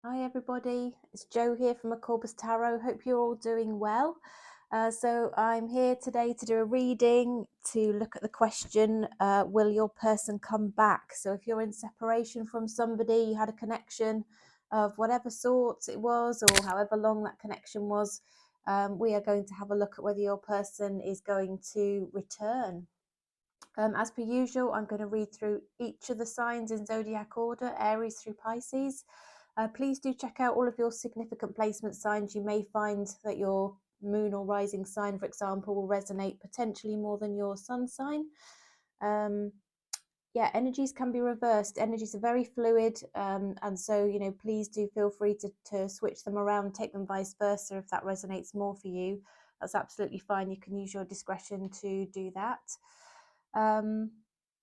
Hi everybody, it's Jo here from Aquarius Tarot. Hope you're all doing well. So I'm here today to do a reading to look at the question, will your person come back? So if you're in separation from somebody, you had a connection of whatever sort it was or however long that connection was, we are going to have a look at whether your person is going to return. As per usual, I'm going to read through each of the signs in zodiac order, Aries through Pisces. Please do check out all of your significant placement signs. You may find that your moon or rising sign, for example, will resonate potentially more than your sun sign. Yeah, energies can be reversed. Energies are very fluid, and so please do feel free to switch them around, take them vice versa if that resonates more for you. That's absolutely fine. You can use your discretion to do that.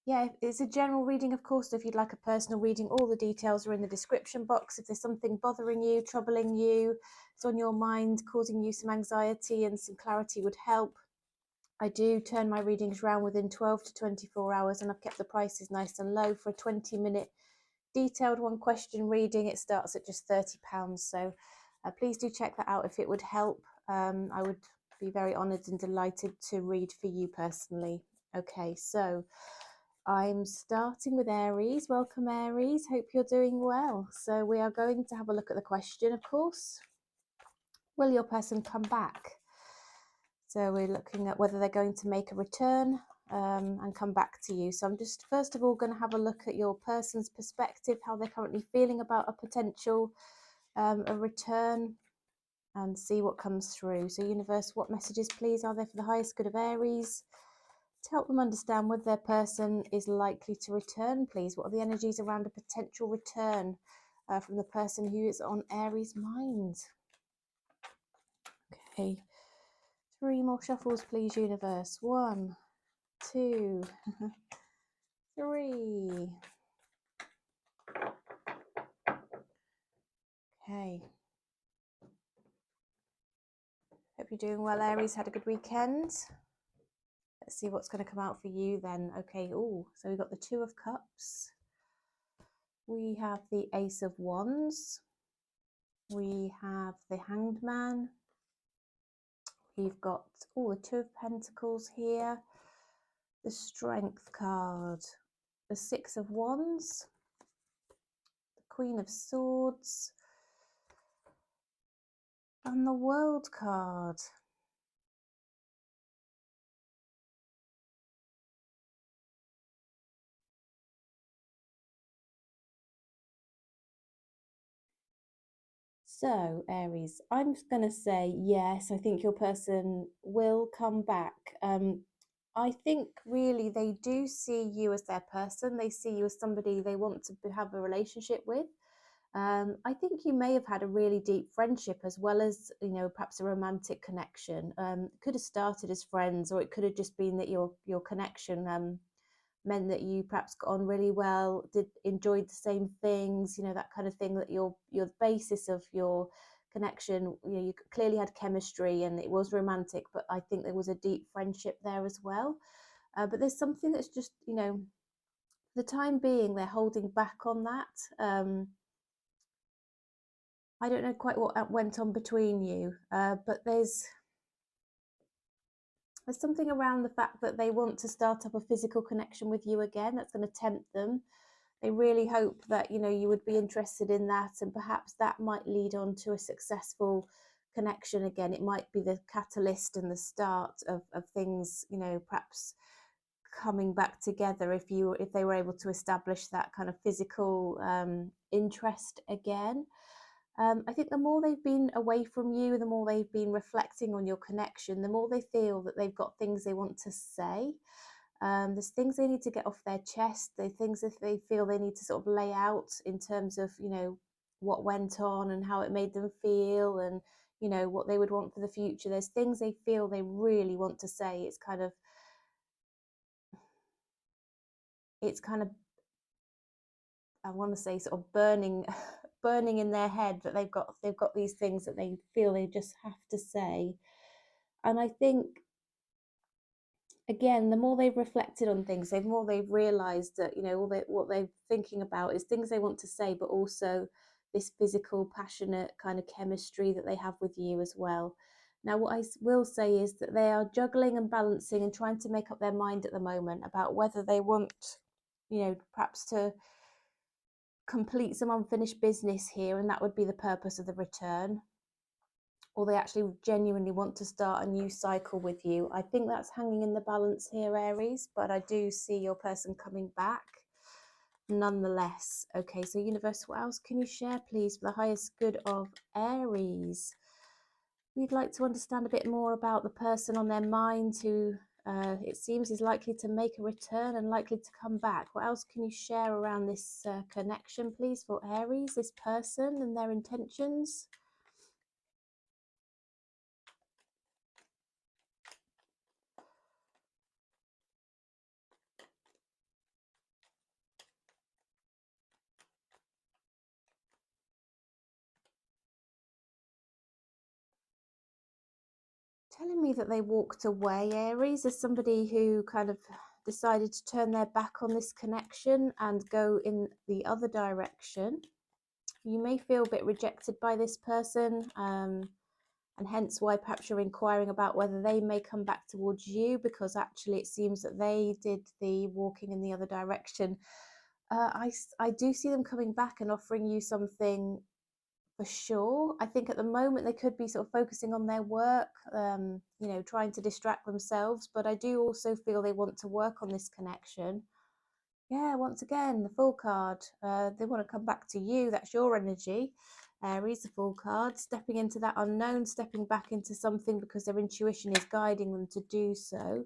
Yeah, it's a general reading, of course. So if you'd like a personal reading, all the details are in the description box. If there's something bothering you, troubling you, it's on your mind, causing you some anxiety, and some clarity would help, I do turn my readings around within 12 to 24 hours, and I've kept the prices nice and low. For a 20-minute detailed one question reading, it starts at just £30. So please do check that out if it would help. I would be very honoured and delighted to read for you personally. Okay, so I'm starting with Aries. Welcome, Aries. Hope you're doing well. So we are going to have a look at the question, of course. Will your person come back? So we're looking at whether they're going to make a return and come back to you. So I'm just first of all going to have a look at your person's perspective, how they're currently feeling about a potential a return, and see what comes through. So universe, what messages please are there for the highest good of Aries to help them understand whether their person is likely to return, please? What are the energies around a potential return from the person who is on Aries' mind? Okay. 3 more shuffles, please, universe. 1, 2, 3. Okay. Hope you're doing well, Aries. Had a good weekend. Let's see what's going to come out for you then. Okay. Oh, so we've got the 2 of Cups. We have the Ace of Wands. We have the Hanged Man. We've got the 2 of Pentacles here. The Strength card. The 6 of Wands. The Queen of Swords. And the World card. So, Aries, I'm going to say yes, I think your person will come back. I think really they do see you as their person. They see you as somebody they want to have a relationship with. I think you may have had a really deep friendship as well as, perhaps a romantic connection. It could have started as friends, or it could have just been that your connection meant that you perhaps got on really well, enjoyed the same things, that kind of thing, that your basis of your connection, you clearly had chemistry and it was romantic, but I think there was a deep friendship there as well. But there's something that's just, for the time being, they're holding back on that. I don't know quite what went on between you, but there's something around the fact that they want to start up a physical connection with you again. That's going to tempt them. They really hope that you would be interested in that, and perhaps that might lead on to a successful connection again. It might be the catalyst and the start of things, perhaps coming back together if they were able to establish that kind of physical interest again. I think the more they've been away from you, the more they've been reflecting on your connection, the more they feel that they've got things they want to say. There's things they need to get off their chest. There's things that they feel they need to sort of lay out in terms of, what went on and how it made them feel, and, what they would want for the future. There's things they feel they really want to say. It's kind of, I want to say, sort of burning burning in their head, that they've got these things that they feel they just have to say. And I think, again, the more they've reflected on things, the more they've realized that, what they're thinking about is things they want to say, but also this physical, passionate kind of chemistry that they have with you as well. Now, what I will say is that they are juggling and balancing and trying to make up their mind at the moment about whether they want, you know, perhaps to complete some unfinished business here, and that would be the purpose of the return, or they actually genuinely want to start a new cycle with you. I think that's hanging in the balance here, Aries, but I do see your person coming back nonetheless. Okay, so universe, what else can you share, please, for the highest good of Aries? We'd like to understand a bit more about the person on their mind who it seems is likely to make a return and likely to come back. What else can you share around this connection, please, for Aries, this person and their intentions? Telling me that they walked away, Aries, as somebody who kind of decided to turn their back on this connection and go in the other direction. You may feel a bit rejected by this person, and hence why perhaps you're inquiring about whether they may come back towards you, because actually it seems that they did the walking in the other direction. I do see them coming back and offering you something for sure. I think at the moment they could be sort of focusing on their work, you know, trying to distract themselves, but I do also feel they want to work on this connection. Yeah, once again, the Fool card. They want to come back to you. That's your energy. Aries, the Fool card, stepping into that unknown, stepping back into something because their intuition is guiding them to do so.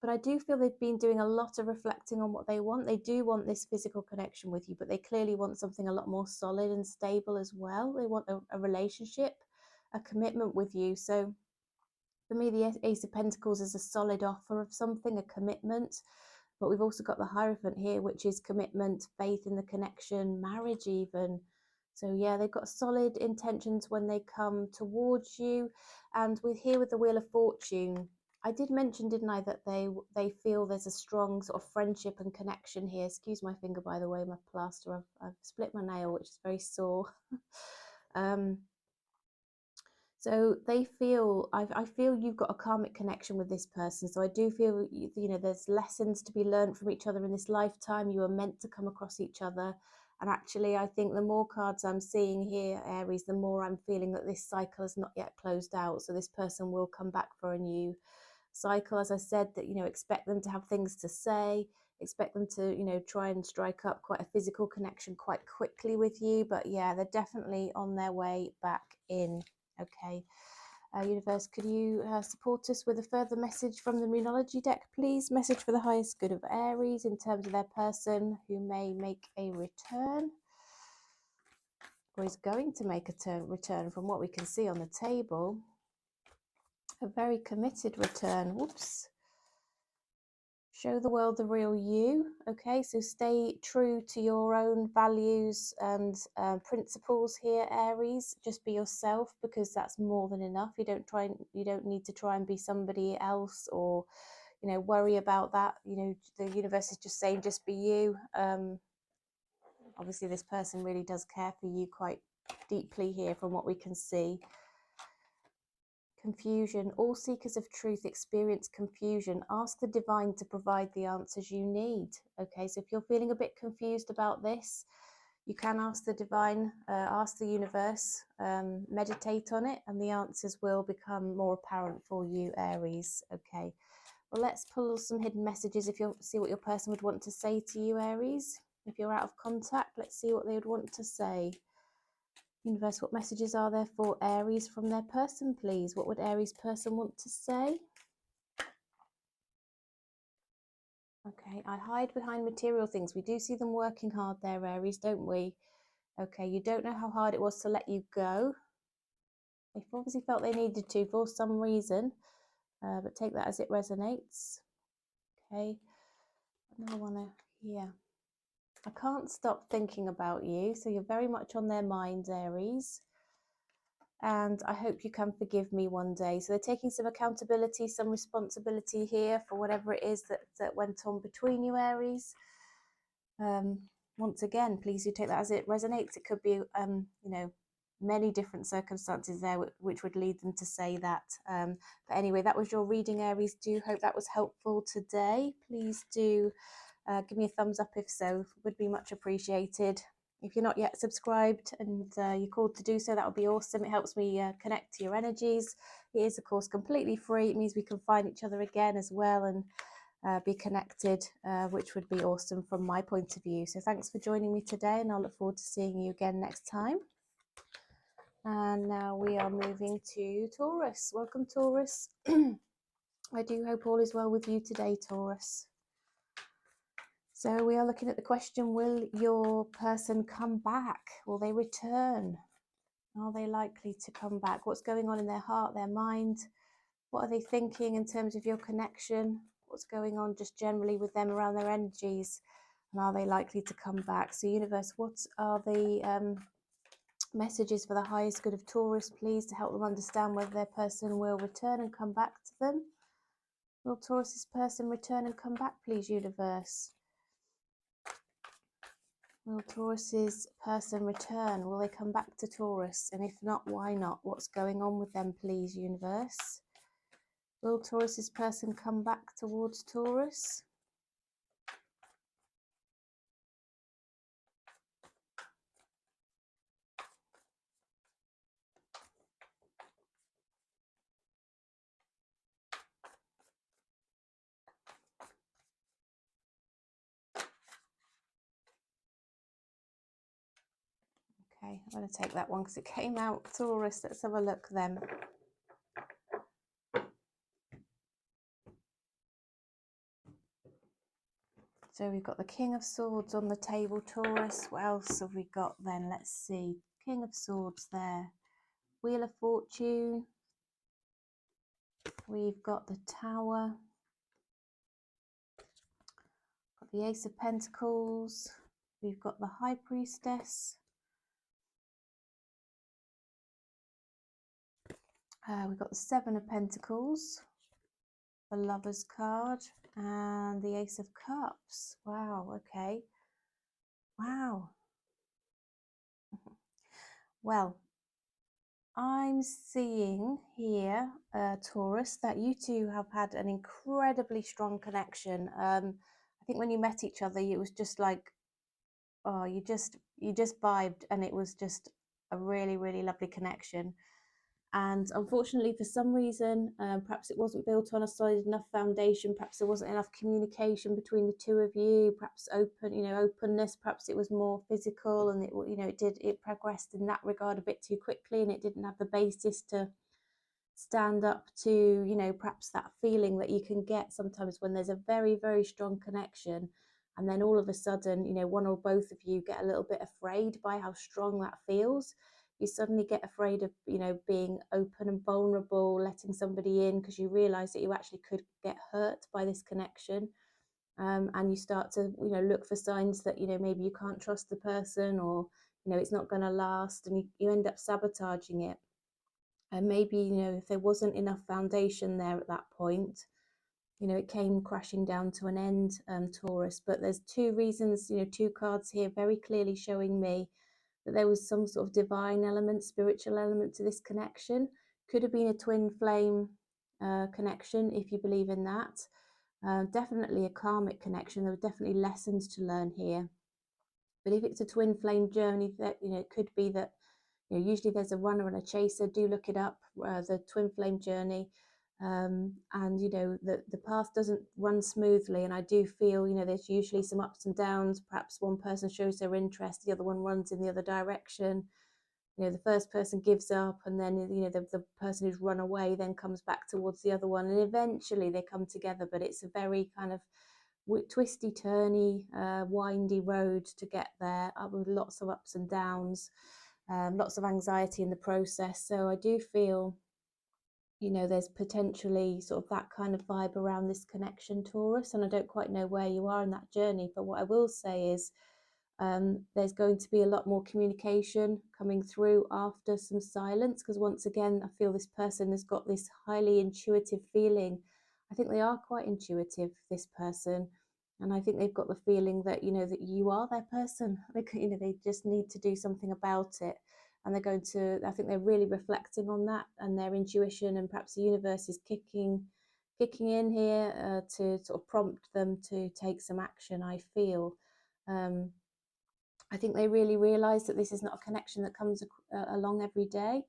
But I do feel they've been doing a lot of reflecting on what they want. They do want this physical connection with you, but they clearly want something a lot more solid and stable as well. They want a relationship, a commitment with you. So for me, the Ace of Pentacles is a solid offer of something, a commitment. But we've also got the Hierophant here, which is commitment, faith in the connection, marriage even. So yeah, they've got solid intentions when they come towards you. And with here with the Wheel of Fortune, I did mention, didn't I, that they feel there's a strong sort of friendship and connection here. Excuse my finger, by the way, my plaster. I've split my nail, which is very sore. So they feel, I feel you've got a karmic connection with this person. So I do feel, you know, there's lessons to be learned from each other in this lifetime. You are meant to come across each other. And actually, I think the more cards I'm seeing here, Aries, the more I'm feeling that this cycle is not yet closed out. So this person will come back for a new cycle. As I said, that, you know, expect them to have things to say, expect them to, you know, try and strike up quite a physical connection quite quickly with you. But yeah, they're definitely on their way back in. Okay, universe, could you support us with a further message from the Moonology deck, please? Message for the highest good of Aries in terms of their person who may make a return, or is going to make a return from what we can see on the table. A very committed return. Whoops. Show the world the real you. Okay, so stay true to your own values and principles here, Aries. Just be yourself, because that's more than enough. You don't need to try and be somebody else, or, you know, worry about that. You know, the universe is just saying, just be you. Obviously, this person really does care for you quite deeply here, from what we can see. Confusion. All seekers of truth experience confusion. Ask the divine to provide the answers you need. Okay, so if you're feeling a bit confused about this, you can ask the divine, ask the universe, meditate on it, and the answers will become more apparent for you, Aries. Okay, well, let's pull some hidden messages if you see what your person would want to say to you, Aries. If you're out of contact, let's see what they would want to say. Universe, what messages are there for Aries from their person, please? What would Aries person want to say? Okay, I hide behind material things. We do see them working hard there, Aries, don't we? Okay, you don't know how hard it was to let you go. They've obviously felt they needed to for some reason, but take that as it resonates. Okay, another one here. I can't stop thinking about you, so you're very much on their minds, Aries. And I hope you can forgive me one day. So they're taking some accountability, some responsibility here for whatever it is that went on between you, Aries. once again, please do take that as it resonates. It could be, you know, many different circumstances there which would lead them to say that. But anyway, that was your reading, Aries. Do hope that was helpful today. Please do give me a thumbs up if so, would be much appreciated. If you're not yet subscribed and you're called to do so, that would be awesome. It helps me connect to your energies. It is, of course, completely free. It means we can find each other again as well and be connected, which would be awesome from my point of view. So thanks for joining me today, and I'll look forward to seeing you again next time. And now we are moving to Taurus. Welcome, Taurus. I do hope all is well with you today, Taurus. So we are looking at the question, will your person come back? Will they return? Are they likely to come back? What's going on in their heart, their mind? What are they thinking in terms of your connection? What's going on just generally with them around their energies? And are they likely to come back? So universe, what are the messages for the highest good of Taurus, please, to help them understand whether their person will return and come back to them? Will Taurus's person return and come back, please, universe? Will Taurus's person return? Will they come back to Taurus? And if not, why not? What's going on with them, please, universe? Will Taurus's person come back towards Taurus? Okay, I'm going to take that one because it came out Taurus. Let's have a look then. So we've got the King of Swords on the table, Taurus. What else have we got then? Let's see. King of Swords there. Wheel of Fortune. We've got the Tower. Got the Ace of Pentacles. We've got the High Priestess. We've got the Seven of Pentacles. The Lover's card. And the Ace of Cups. Wow, okay. Wow. Well, I'm seeing here, Taurus, that you two have had an incredibly strong connection. I think when you met each other, it was just like, oh, you just vibed, and it was just a really, really lovely connection. And unfortunately, for some reason, perhaps it wasn't built on a solid enough foundation. Perhaps there wasn't enough communication between the two of you. Perhaps openness. Perhaps it was more physical, and it progressed in that regard a bit too quickly, and it didn't have the basis to stand up to, perhaps that feeling that you can get sometimes when there's a very, very strong connection, and then all of a sudden, one or both of you get a little bit afraid by how strong that feels. You suddenly get afraid of, being open and vulnerable, letting somebody in, because you realize that you actually could get hurt by this connection. And you start to, look for signs that, maybe you can't trust the person, or, it's not going to last, and you end up sabotaging it. And maybe, if there wasn't enough foundation there at that point, it came crashing down to an end, Taurus. But there's two reasons, two cards here very clearly showing me that there was some sort of divine element, spiritual element to this connection. Could have been a twin flame connection, if you believe in that. Definitely a karmic connection. There were definitely lessons to learn here. But if it's a twin flame journey, that it could be that usually there's a runner and a chaser. Do look it up, the twin flame journey. And the path doesn't run smoothly, and I do feel there's usually some ups and downs. Perhaps one person shows their interest, the other one runs in the other direction. The first person gives up, and then the person who's run away then comes back towards the other one, and eventually they come together. But it's a very kind of twisty, turny, windy road to get there, with lots of ups and downs, lots of anxiety in the process. So I do feel there's potentially sort of that kind of vibe around this connection, Taurus, and I don't quite know where you are in that journey. But what I will say is there's going to be a lot more communication coming through after some silence, because once again, I feel this person has got this highly intuitive feeling. I think they are quite intuitive, this person. And I think they've got the feeling that, that you are their person. They just need to do something about it. And they're going to, I think they're really reflecting on that, and their intuition, and perhaps the universe is kicking in here to sort of prompt them to take some action, I feel. I think they really realize that this is not a connection that comes along every day.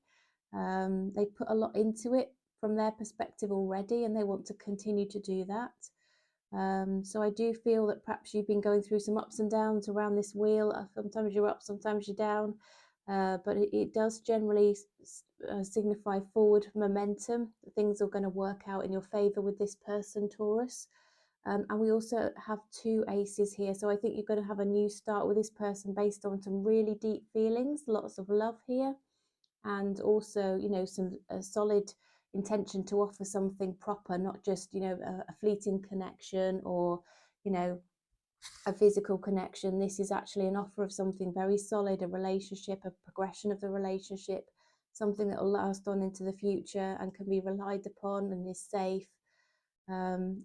They put a lot into it from their perspective already, and they want to continue to do that. So I do feel that perhaps you've been going through some ups and downs around this wheel. Sometimes you're up, sometimes you're down, but it does generally signify forward momentum. Things are going to work out in your favor with this person, Taurus. And we also have 2 aces here, so I think you're going to have a new start with this person based on some really deep feelings, lots of love here, and also some solid intention to offer something proper, not just a fleeting connection or a physical connection. This is actually an offer of something very solid, a relationship, a progression of the relationship, something that will last on into the future and can be relied upon and is safe.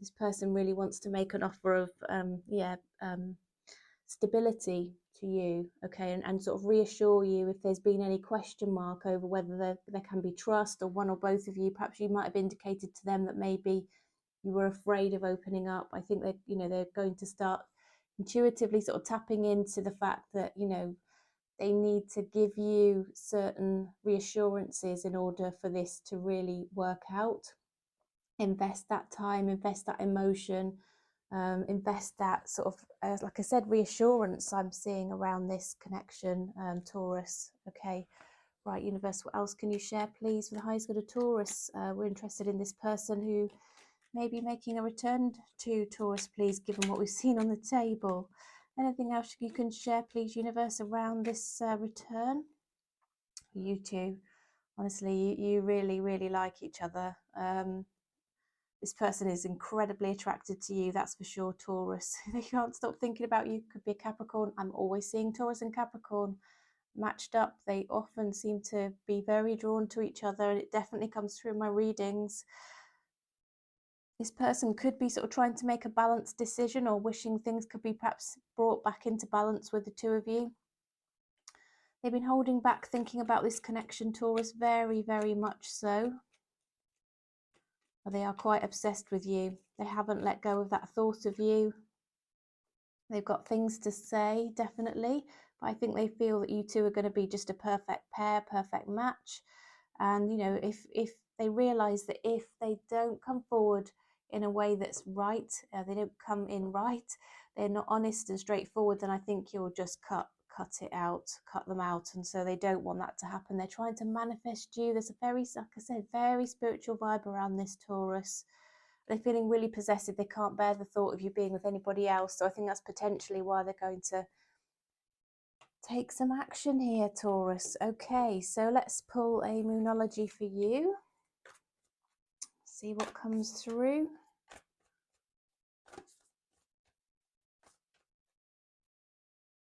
This person really wants to make an offer of stability to you, okay, and sort of reassure you if there's been any question mark over whether there can be trust, or one or both of you, perhaps you might have indicated to them that maybe you were afraid of opening up. I think that they're going to start intuitively sort of tapping into the fact that they need to give you certain reassurances in order for this to really work out. Invest that time, invest that emotion, invest that sort of, like I said, reassurance I'm seeing around this connection, Taurus. Okay, right, universe, what else can you share, please, for the highest good of Taurus? We're interested in this person who may be making a return to Taurus, please, given what we've seen on the table. Anything else you can share, please, universe, around this return? You two, honestly, you really, really like each other. This person is incredibly attracted to you, that's for sure, Taurus. They can't stop thinking about you. Could be a Capricorn. I'm always seeing Taurus and Capricorn matched up. They often seem to be very drawn to each other, and it definitely comes through in my readings. This person could be sort of trying to make a balanced decision, or wishing things could be perhaps brought back into balance with the two of you. They've been holding back thinking about this connection, Taurus, very, very much so. They are quite obsessed with you. They haven't let go of that thought of you. They've got things to say, definitely, but I think they feel that you two are going to be just a perfect pair, perfect match. And if they realize that if they don't come forward in a way that's right, they don't come in right, they're not honest and straightforward, then I think you'll just cut it out, cut them out. And so they don't want that to happen. They're trying to manifest you. There's a very, like I said, very spiritual vibe around this, Taurus. They're feeling really possessive. They can't bear the thought of you being with anybody else. So I think that's potentially why they're going to take some action here, Taurus. Okay, so let's pull a Moonology for you. See what comes through.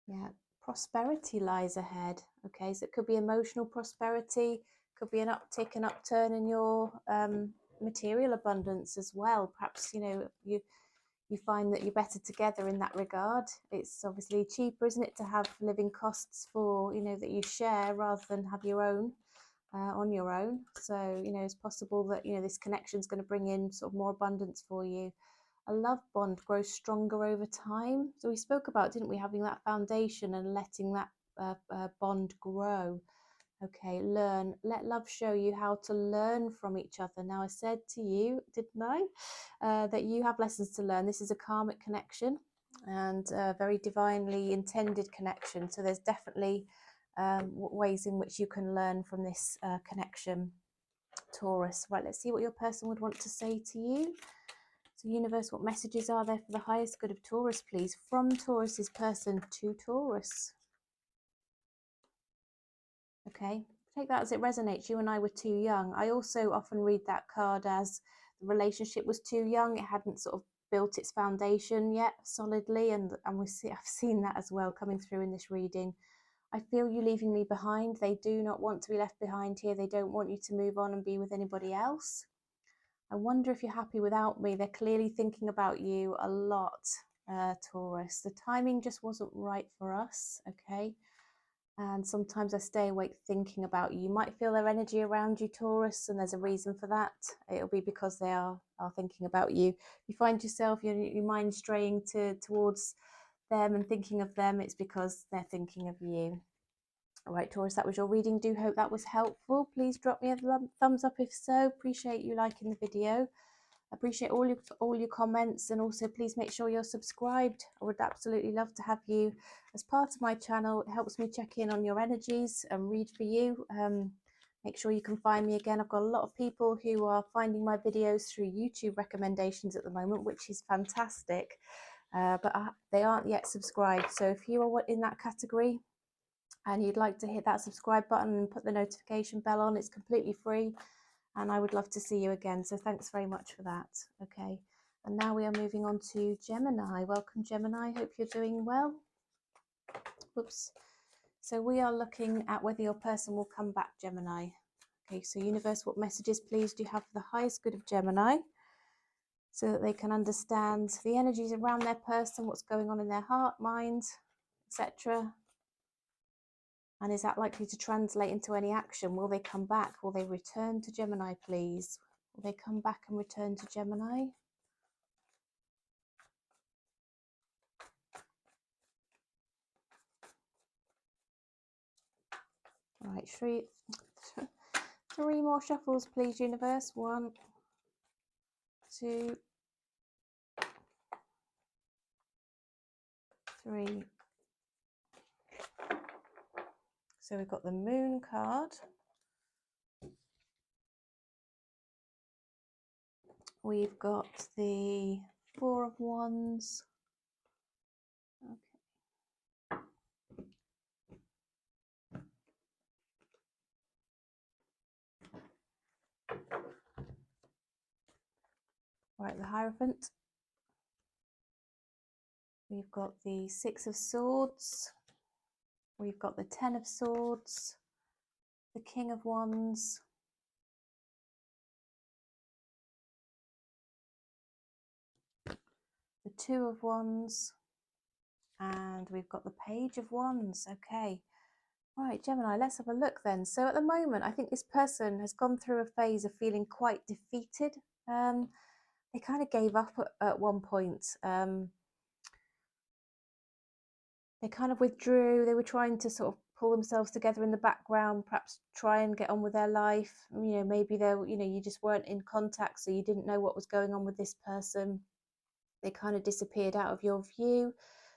Yeah, prosperity lies ahead. Okay, so it could be emotional prosperity, could be an uptick, an upturn in your material abundance as well. Perhaps you find that you're better together in that regard. It's obviously cheaper, isn't it, to have living costs for that you share rather than have your own on your own. So it's possible that this connection is going to bring in sort of more abundance for you. A love bond grows stronger over time. So we spoke about, didn't we, having that foundation and letting that bond grow. Okay, let love show you how to learn from each other. Now, I said to you, didn't I, that you have lessons to learn. This is a karmic connection and a very divinely intended connection. So there's definitely ways in which you can learn from this connection, Taurus. Right, let's see what your person would want to say to you. So universe, what messages are there for the highest good of Taurus, please, from Taurus's person to Taurus? Okay, take that as it resonates. You and I were too young. I also often read that card as the relationship was too young. It hadn't sort of built its foundation yet solidly, and I've seen that as well coming through in this reading. I feel you leaving me behind. They do not want to be left behind here. They don't want you to move on and be with anybody else. I wonder if you're happy without me. They're clearly thinking about you a lot. Taurus. The timing just wasn't right for us, okay? And sometimes I stay awake thinking about you. You might feel their energy around you, Taurus, and there's a reason for that. It'll be because they are thinking about you. You find yourself, your mind straying towards them and thinking of them, it's because they're thinking of you. All right, Taurus, that was your reading. Do hope that was helpful. Please drop me a thumbs up if so. Appreciate you liking the video. Appreciate all your comments, and also please make sure you're subscribed. I would absolutely love to have you as part of my channel. It helps me check in on your energies and read for you. Make sure you can find me again. I've got a lot of people who are finding my videos through YouTube recommendations at the moment, which is fantastic, but they aren't yet subscribed. So if you are in that category and you'd like to hit that subscribe button and put the notification bell on, it's completely free. And I would love to see you again. So thanks very much for that. Okay. And now we are moving on to Gemini. Welcome, Gemini. Hope you're doing well. Whoops. So we are looking at whether your person will come back, Gemini. Okay. So universe, what messages, please, do you have for the highest good of Gemini, so that they can understand the energies around their person, what's going on in their heart, mind, etc. And is that likely to translate into any action? Will they come back? Will they return to Gemini, please? Will they come back and return to Gemini? All right, three more shuffles, please, universe. 1, 2, 3. So we've got the Moon card. We've got the Four of Wands. Okay. All right, the Hierophant. We've got the Six of Swords. We've got the Ten of Swords, the King of Wands, the Two of Wands, and we've got the Page of Wands. Okay. Right, Gemini, let's have a look then. So at the moment, I think this person has gone through a phase of feeling quite defeated. They kind of gave up at one point. They kind of withdrew. They were trying to sort of pull themselves together in the background, perhaps try and get on with their life. Maybe you just weren't in contact, so you didn't know what was going on with this person. They kind of disappeared out of your view.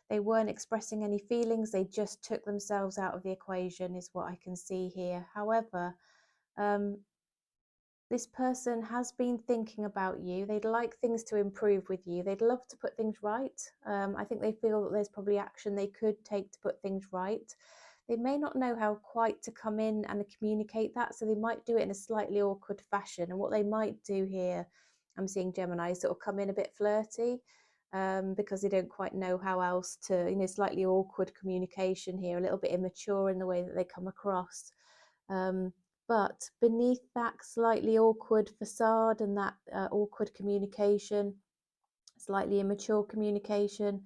They weren't expressing any feelings. They just took themselves out of the equation, is what I can see here. However, this person has been thinking about you. They'd like things to improve with you. They'd love to put things right. I think they feel that there's probably action they could take to put things right. They may not know how quite to come in and communicate that, so they might do it in a slightly awkward fashion. And what they might do here, I'm seeing Gemini sort of come in a bit flirty, because they don't quite know how else to, slightly awkward communication here, a little bit immature in the way that they come across. But beneath that slightly awkward facade and that awkward communication, slightly immature communication,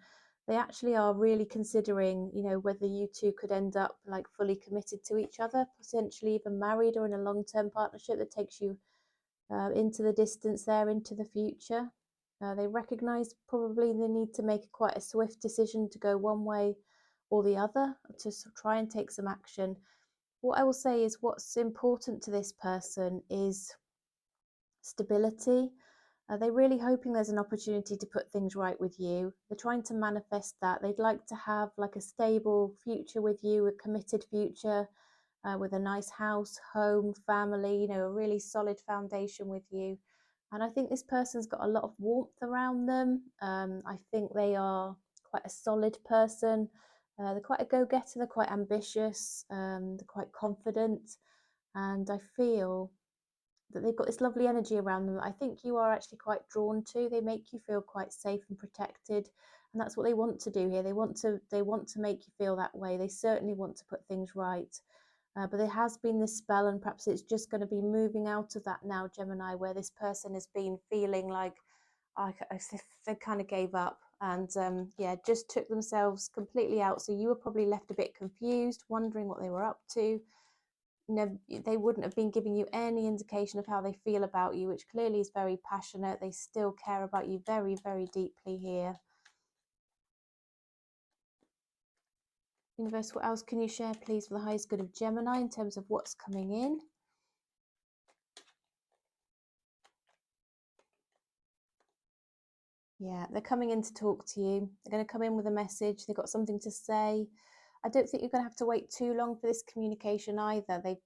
they actually are really considering, whether you two could end up like fully committed to each other, potentially even married or in a long-term partnership that takes you into the distance there, into the future. They recognize probably the need to make quite a swift decision to go one way or the other, to try and take some action. What I will say is what's important to this person is stability. They're really hoping there's an opportunity to put things right with you. They're trying to manifest that. They'd like to have like a stable future with you, a committed future, with a nice house, home, family, a really solid foundation with you. And I think this person's got a lot of warmth around them. I think they are quite a solid person. They're quite a go-getter. They're quite ambitious. They're quite confident. And I feel that they've got this lovely energy around them that I think you are actually quite drawn to. They make you feel quite safe and protected. And that's what they want to do here. They want to make you feel that way. They certainly want to put things right. But there has been this spell, and perhaps it's just going to be moving out of that now, Gemini, where this person has been feeling like as if they kind of gave up. and yeah, just took themselves completely out. So you were probably left a bit confused, wondering what they were up to. You know, they wouldn't have been giving you any indication of how they feel about you, which clearly is very passionate. They still care about you very, very deeply here. Universe, what else can you share, please, for the highest good of Gemini in terms of what's coming in? Yeah, they're coming in to talk to you. They're going to come in with a message. They've got something to say. I don't think you're going to have to wait too long for this communication either. They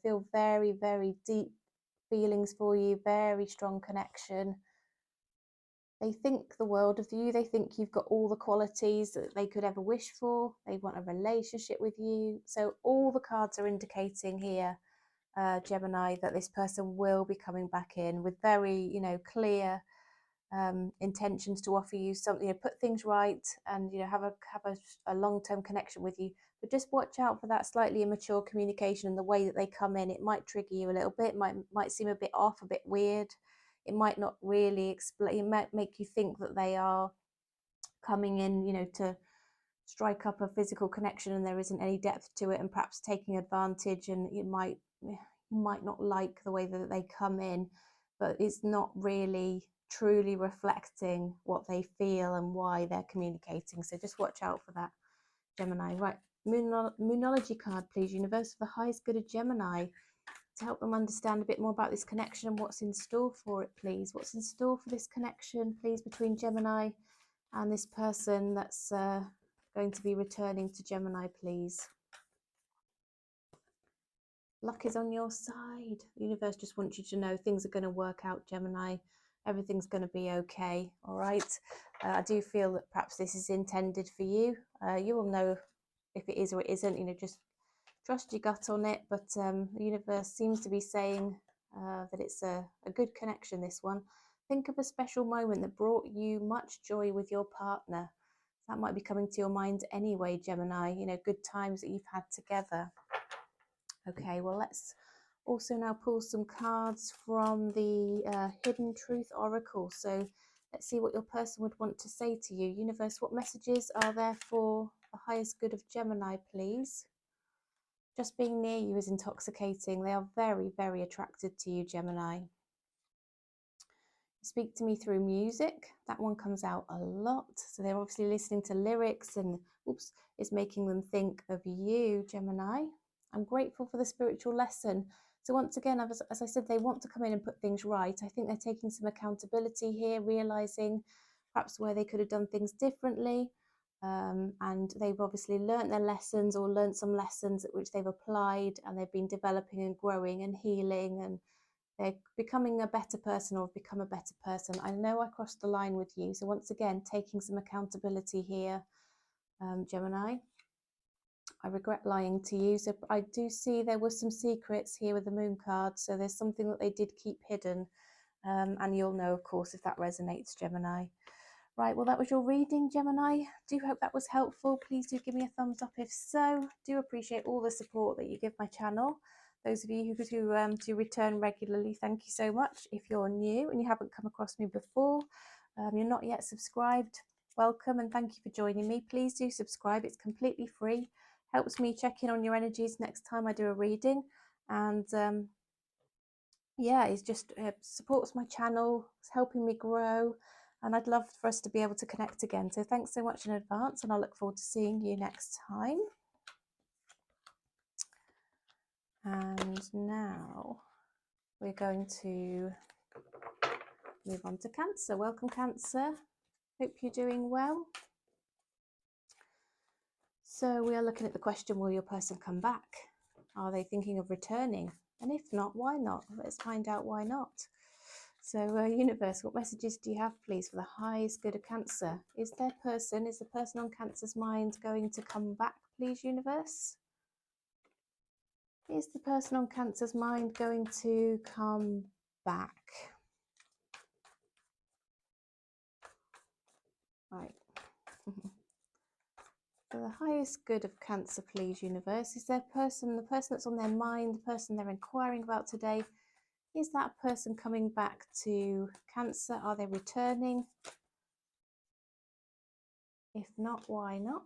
feel very, very deep feelings for you, very strong connection. They think the world of you. They think you've got all the qualities that they could ever wish for. They want a relationship with you. So all the cards are indicating here, Gemini, that this person will be coming back in with very, clear intentions to offer you something, put things right, and have a long-term connection with you. But just watch out for that slightly immature communication and the way that they come in. It might trigger you a little bit, might seem a bit off, a bit weird. It might not really explain. It might make you think that they are coming in, to strike up a physical connection, and there isn't any depth to it, and perhaps taking advantage. And you might not like the way that they come in, but it's not really truly reflecting what they feel and why they're communicating. So just watch out for that, Gemini. Right, Moonology card, please, Universe, for the highest good of Gemini, to help them understand a bit more about this connection and what's in store for it, please. What's in store for this connection, please, between Gemini and this person that's going to be returning to Gemini, please. Luck is on your side. The universe just wants you to know things are going to work out, Gemini. Everything's going to be okay, all right? I do feel that perhaps this is intended for you. You will know if it is or it isn't, just trust your gut on it. But the universe seems to be saying that it's a good connection, this one. Think of a special moment that brought you much joy with your partner. That might be coming to your mind anyway, Gemini, good times that you've had together. Okay, well, let's also now pull some cards from the Hidden Truth Oracle. So let's see what your person would want to say to you. Universe, what messages are there for the highest good of Gemini, please? Just being near you is intoxicating. They are very, very attracted to you, Gemini. Speak to me through music. That one comes out a lot. So they're obviously listening to lyrics, and it's making them think of you, Gemini. I'm grateful for the spiritual lesson. So once again, as I said, they want to come in and put things right. I think they're taking some accountability here, realizing perhaps where they could have done things differently. And they've obviously learned their lessons, or learned some lessons which they've applied, and they've been developing and growing and healing, and they're becoming a better person, or have become a better person. I know I crossed the line with you. So once again, taking some accountability here, Gemini. I regret lying to you. So I do see there were some secrets here with the Moon card. So there's something that they did keep hidden. And you'll know, of course, if that resonates, Gemini. Right, well, that was your reading, Gemini. Do hope that was helpful. Please do give me a thumbs up if so. Do appreciate all the support that you give my channel. Those of you who do return regularly, thank you so much. If you're new and you haven't come across me before, you're not yet subscribed, welcome, and thank you for joining me. Please do subscribe. It's completely free. Helps me check in on your energies next time I do a reading. And yeah, it just supports my channel. It's helping me grow. And I'd love for us to be able to connect again. So thanks so much in advance, and I look forward to seeing you next time. And now we're going to move on to Cancer. Welcome, Cancer. Hope you're doing well. So we are looking at the question, will your person come back? Are they thinking of returning? And if not, why not? Let's find out why not. So universe, what messages do you have, please, for the highest good of Cancer? Is the person on Cancer's mind going to come back, please, universe? Is the person on Cancer's mind going to come back? Right. For the highest good of Cancer, please, universe, is the person that's on their mind, the person they're inquiring about today, is that person coming back to Cancer? Are they returning? If not, why not?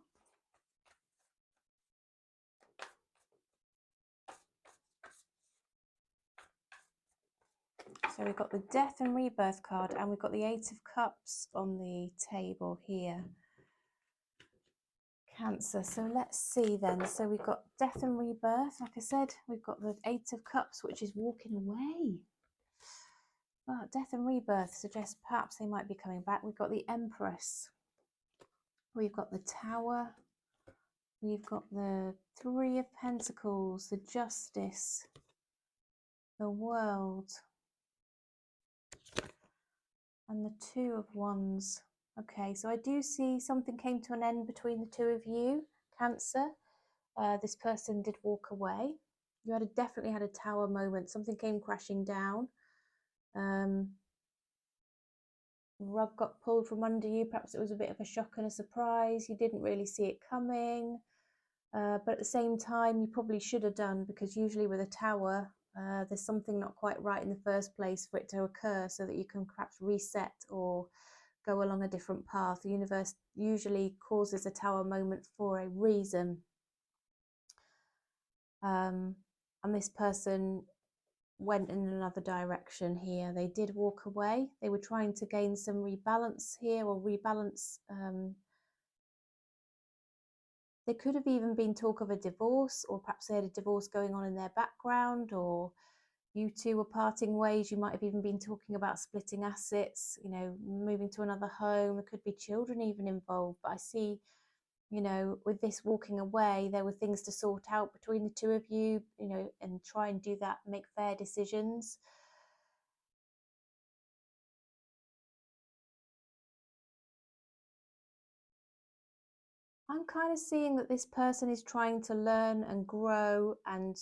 So we've got the Death and Rebirth card, and we've got the Eight of Cups on the table here. Cancer. So let's see then. So we've got Death and Rebirth. Like I said, we've got the Eight of Cups, which is walking away. But Death and Rebirth suggests perhaps they might be coming back. We've got the Empress. We've got the Tower. We've got the Three of Pentacles, the Justice, the World, and the Two of Wands. Okay, so I do see something came to an end between the two of you, Cancer. This person did walk away. You definitely had a tower moment. Something came crashing down. Rug got pulled from under you. Perhaps it was a bit of a shock and a surprise. You didn't really see it coming. But at the same time, you probably should have done, because usually with a tower, there's something not quite right in the first place for it to occur, so that you can perhaps reset or go along a different path. The universe usually causes a tower moment for a reason. And this person went in another direction here. They did walk away. They were trying to gain some rebalance here, or rebalance. There could have even been talk of a divorce, or perhaps they had a divorce going on in their background, or you two were parting ways. You might have even been talking about splitting assets, you know, moving to another home. There could be children even involved. But I see, you know, with this walking away, there were things to sort out between the two of you, you know, and try and do that, make fair decisions. I'm kind of seeing that this person is trying to learn and grow, and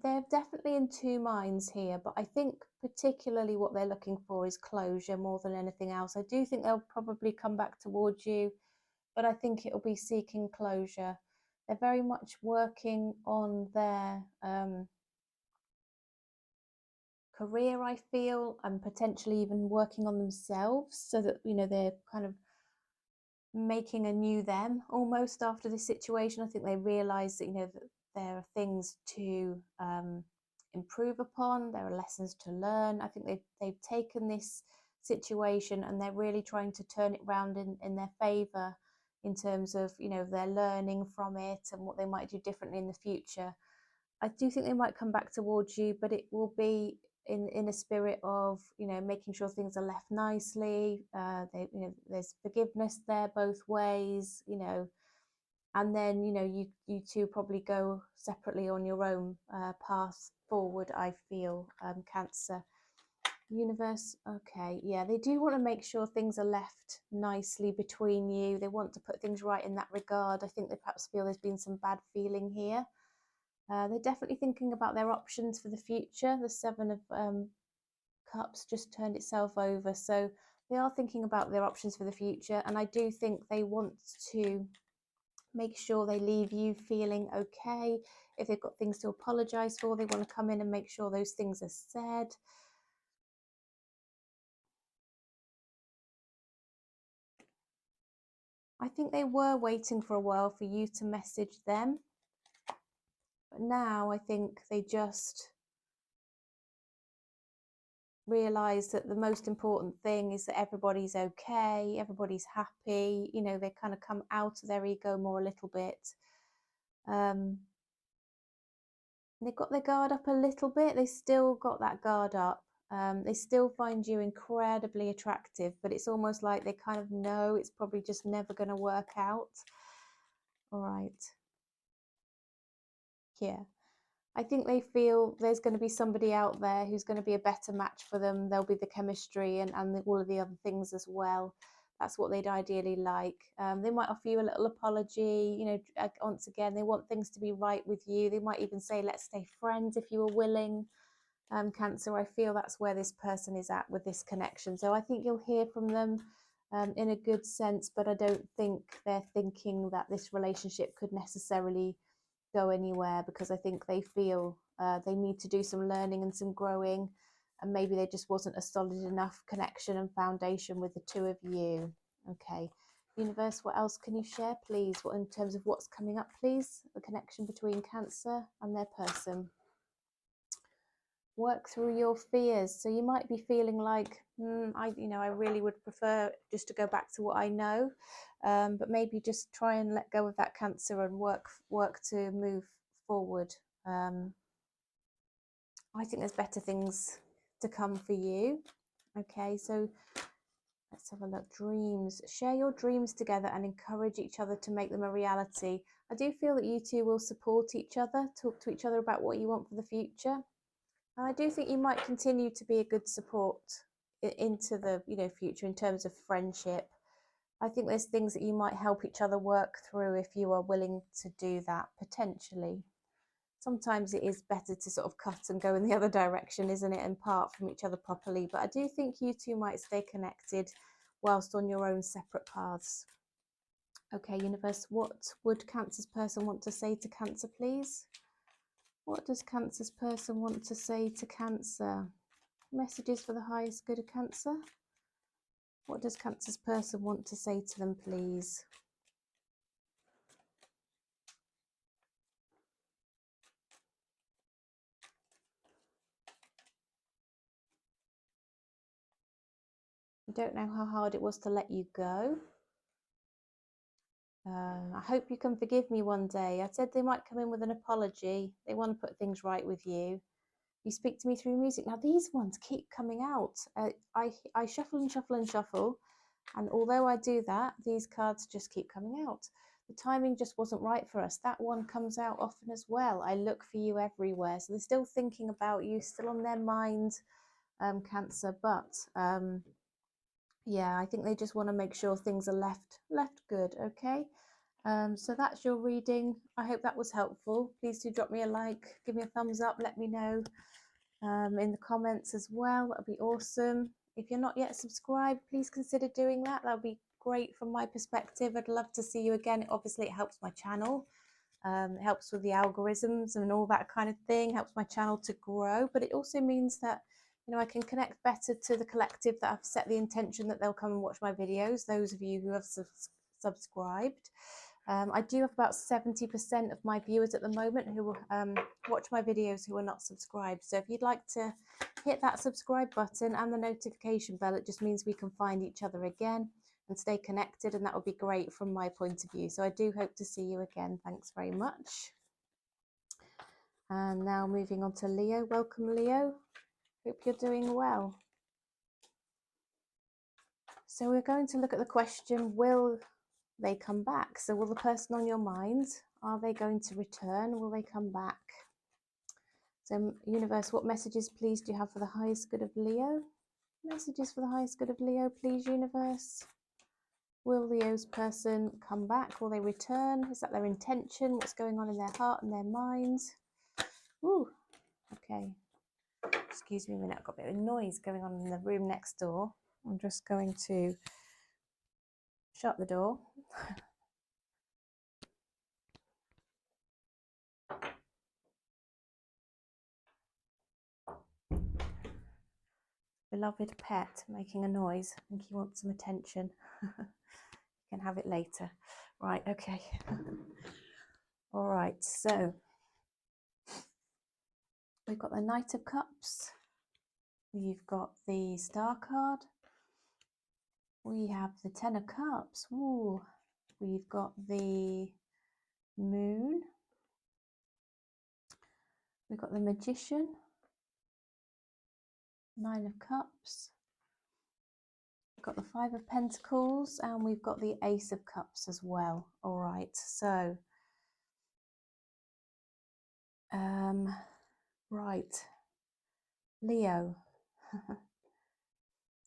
they're definitely in two minds here, but I think particularly what they're looking for is closure more than anything else. I do think they'll probably come back towards you, but I think it'll be seeking closure. They're very much working on their career, I feel, and potentially even working on themselves, so that, you know, they're kind of making a new them almost after this situation. I think they realize that, you know, that there are things to improve upon, there are lessons to learn. I think they've taken this situation and they're really trying to turn it around in their favor, in terms of, you know, their learning from it and what they might do differently in the future. I do think they might come back towards you, but it will be in a spirit of, you know, making sure things are left nicely. You know, there's forgiveness there both ways, you know, and then, you know, you two probably go separately on your own path forward, I feel, Cancer. Universe, okay, yeah, they do want to make sure things are left nicely between you. They want to put things right in that regard. I think they perhaps feel there's been some bad feeling here. They're definitely thinking about their options for the future. The Seven of Cups just turned itself over. So they are thinking about their options for the future. And I do think they want to make sure they leave you feeling okay. If they've got things to apologise for, they want to come in and make sure those things are said. I think they were waiting for a while for you to message them. But now I think they just realize that the most important thing is that everybody's okay, everybody's happy. You know, they kind of come out of their ego more a little bit. They've got their guard up a little bit. They still got that guard up. They still find you incredibly attractive, but it's almost like they kind of know it's probably just never going to work out. All right. Yeah. I think they feel there's going to be somebody out there who's going to be a better match for them. There'll be the chemistry and all of the other things as well. That's what they'd ideally like. They might offer you a little apology. You know, once again, they want things to be right with you. They might even say, let's stay friends if you were willing. Cancer, I feel that's where this person is at with this connection. So I think you'll hear from them in a good sense, but I don't think they're thinking that this relationship could necessarily go anywhere, because I think they feel they need to do some learning and some growing. and maybe there just wasn't a solid enough connection and foundation with the two of you. Okay, universe, what else can you share, please? What in terms of what's coming up, please? The connection between Cancer and their person. Work through your fears. So you might be feeling like, I really would prefer just to go back to what I know, but maybe just try and let go of that Cancer and work to move forward. I think there's better things to come for you. Okay, so let's have a look. Dreams. Share your dreams together and encourage each other to make them a reality. I do feel that you two will support each other, talk to each other about what you want for the future. And I do think you might continue to be a good support into the future in terms of friendship. I think there's things that you might help each other work through if you are willing to do that, potentially. Sometimes it is better to sort of cut and go in the other direction, isn't it, and part from each other properly. But I do think you two might stay connected whilst on your own separate paths. Okay, universe, what would Cancer's person want to say to Cancer, please? What does Cancer's person want to say to Cancer? Messages for the highest good of Cancer. What does Cancer's person want to say to them, please? I don't know how hard it was to let you go. I hope you can forgive me one day. I said they might come in with an apology. They want to put things right with you. You speak to me through music. Now these ones keep coming out. I shuffle and shuffle and shuffle. And although I do that, these cards just keep coming out. The timing just wasn't right for us. That one comes out often as well. I look for you everywhere. So they're still thinking about you, still on their mind, Cancer. But yeah, I think they just want to make sure things are left good. Okay. So that's your reading. I hope that was helpful. Please do drop me a like, give me a thumbs up, let me know in the comments as well. That would be awesome. If you're not yet subscribed, please consider doing that. That would be great from my perspective. I'd love to see you again. Obviously, it helps my channel. It helps with the algorithms and all that kind of thing. Helps my channel to grow. But it also means that I can connect better to the collective that I've set the intention that they'll come and watch my videos. Those of you who have subscribed. I do have about 70% of my viewers at the moment who watch my videos who are not subscribed. So if you'd like to hit that subscribe button and the notification bell, it just means we can find each other again and stay connected, and that would be great from my point of view. So I do hope to see you again. Thanks very much. And now moving on to Leo. Welcome, Leo. Hope you're doing well. So we're going to look at the question, will they come back? So will the person on your mind, are they going to return? Will they come back? So universe, what messages please do you have for the highest good of Leo? Messages for the highest good of Leo, please, universe. Will Leo's person come back? Will they return? Is that their intention? What's going on in their heart and their mind? Ooh, okay. Excuse me a minute, I've got a bit of noise going on in the room next door. I'm just going to shut the door. Beloved pet making a noise. I think he wants some attention. You can have it later. Right, okay. All right, so we've got the Knight of Cups. We've got the Star card. We have the Ten of Cups. Ooh. We've got the Moon. We've got the Magician. Nine of Cups. We've got the Five of Pentacles, and we've got the Ace of Cups as well. All right, so right, Leo.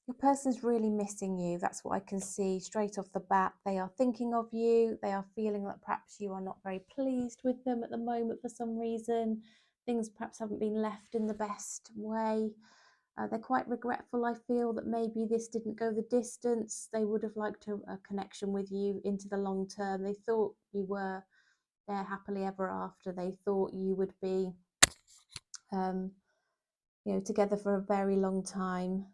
Your person's really missing you. That's what I can see straight off the bat. They are thinking of you. They are feeling that perhaps you are not very pleased with them at the moment for some reason. Things perhaps haven't been left in the best way. They're quite regretful, I feel, that maybe this didn't go the distance. They would have liked a connection with you into the long term. They thought you were there happily ever after. They thought you would be you know, together for a very long time.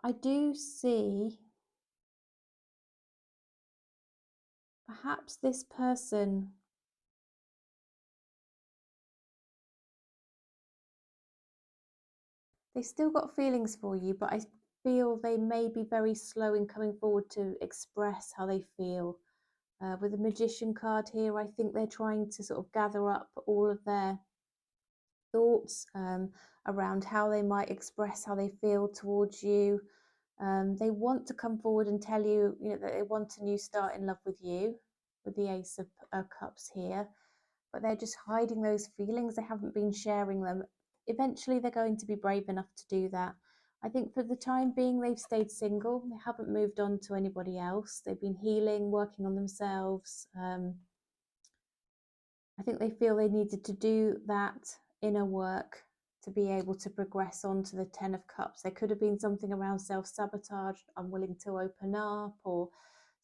I do see perhaps this person, they've still got feelings for you, but I feel they may be very slow in coming forward to express how they feel. With the Magician card here, I think they're trying to sort of gather up all of their thoughts around how they might express how they feel towards you. They want to come forward and tell you, you know, that they want a new start in love with you, with the Ace of Cups here, but they're just hiding those feelings. They haven't been sharing them. Eventually, they're going to be brave enough to do that. I think for the time being, they've stayed single. They haven't moved on to anybody else. They've been healing, working on themselves. I think they feel they needed to do that inner work to be able to progress on to the Ten of Cups. There could have been something around self-sabotage, unwilling to open up, or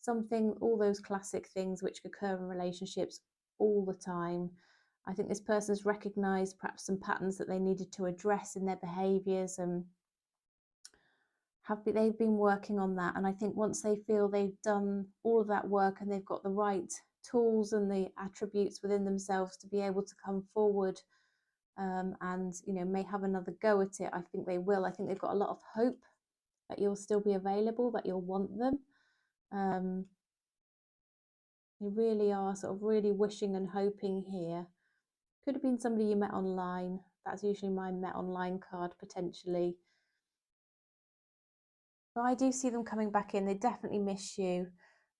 something, all those classic things which occur in relationships all the time. I think this person's recognized perhaps some patterns that they needed to address in their behaviors, and they've been working on that. And I think once they feel they've done all of that work and they've got the right tools and the attributes within themselves to be able to come forward, and, you know, may have another go at it, I think they will. I think they've got a lot of hope that you'll still be available, that you'll want them. They really are sort of really wishing and hoping here. Could have been somebody you met online. That's usually my met online card, potentially. But I do see them coming back in. They definitely miss you,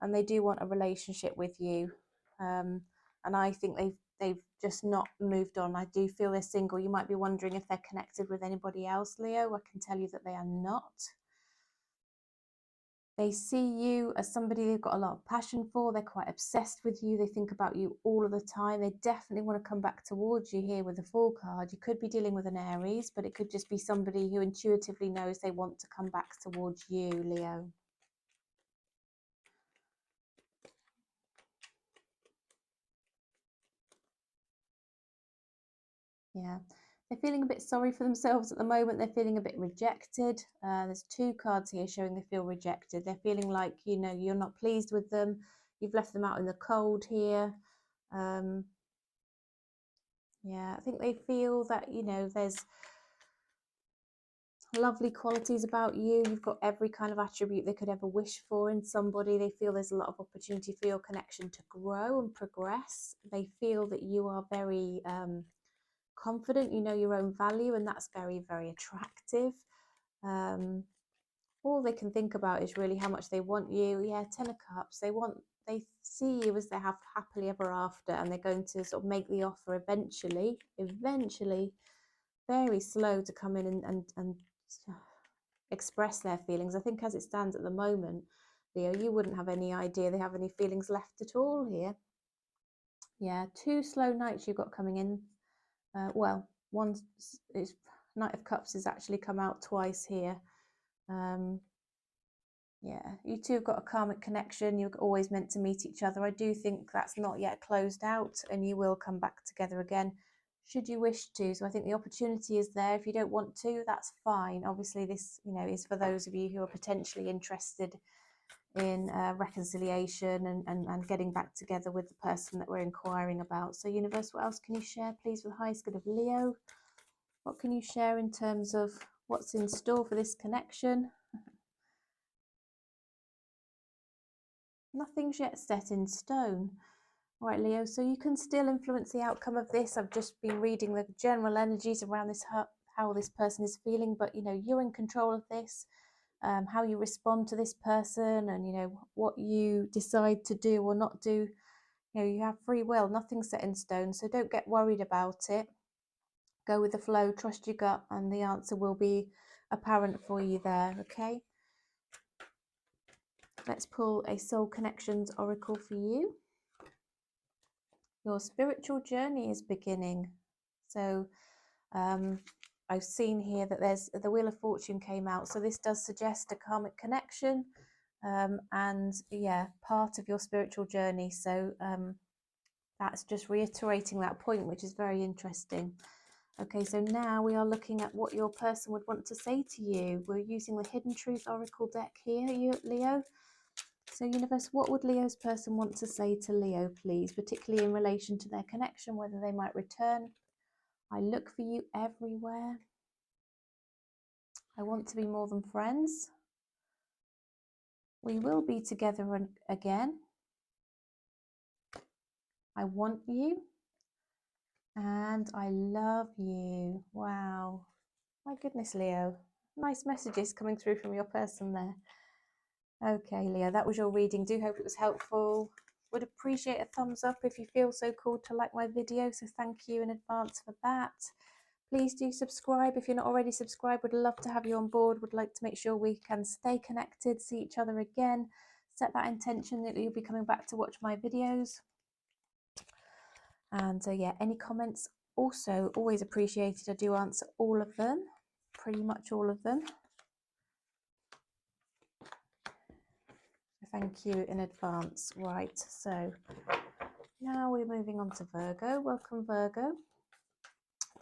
and they do want a relationship with you. And I think they've just not moved on. I do feel they're single. You might be wondering if they're connected with anybody else, Leo. I can tell you that they are not. They see you as somebody they've got a lot of passion for. They're quite obsessed with you. They think about you all of the time. They definitely want to come back towards you here with the Fool card. You could be dealing with an Aries, but it could just be somebody who intuitively knows they want to come back towards you, Leo. Yeah, they're feeling a bit sorry for themselves at the moment. They're feeling a bit rejected. There's two cards here showing they feel rejected. They're feeling like, you know, you're not pleased with them. You've left them out in the cold here. Yeah, I think they feel that, you know, there's lovely qualities about you. You've got every kind of attribute they could ever wish for in somebody. They feel there's a lot of opportunity for your connection to grow and progress. They feel that you are very confident, you know your own value, and that's very, very attractive. All they can think about is really how much they want you. Yeah, Ten of Cups. They see you as they have happily ever after, and they're going to sort of make the offer eventually, very slow to come in and express their feelings. I think as it stands at the moment, Leo, you wouldn't have any idea they have any feelings left at all here. Yeah, two slow nights you've got coming in. Well, one is Knight of Cups has actually come out twice here. Yeah, you two have got a karmic connection. You're always meant to meet each other. I do think that's not yet closed out, and you will come back together again should you wish to. So I think the opportunity is there. If you don't want to, that's fine. Obviously, this, you know, is for those of you who are potentially interested in reconciliation and getting back together with the person that we're inquiring about. So universe, what else can you share, please, with the highest good of Leo? What can you share in terms of what's in store for this connection? Nothing's yet set in stone. All right, Leo, so you can still influence the outcome of this. I've just been reading the general energies around this, how this person is feeling, but, you know, you're in control of this. How you respond to this person, and, you know, what you decide to do or not do. You know, you have free will. Nothing's set in stone, so don't get worried about it. Go with the flow, trust your gut, and the answer will be apparent for you there. Okay, let's pull a Soul Connections oracle for you. Your spiritual journey is beginning. So I've seen here that there's the Wheel of Fortune came out, so this does suggest a karmic connection, and yeah, part of your spiritual journey. So That's just reiterating that point, which is very interesting. Okay, so now we are looking at what your person would want to say to you. We're using the Hidden Truth Oracle deck here, you, Leo. So universe, what would Leo's person want to say to Leo, please, particularly in relation to their connection, whether they might return? I look for you everywhere. I want to be more than friends. We will be together again. I want you. And I love you. Wow. My goodness, Leo. Nice messages coming through from your person there. Okay, Leo, that was your reading. Do hope it was helpful. Would appreciate a thumbs up if you feel so called to like my video. So thank you in advance for that. Please do subscribe if you're not already subscribed. Would love to have you on board. Would like to make sure we can stay connected, see each other again. Set that intention that you'll be coming back to watch my videos. And yeah, any comments also always appreciated. I do answer all of them, pretty much all of them. Thank you in advance. Right, so now we're moving on to Virgo. Welcome, Virgo.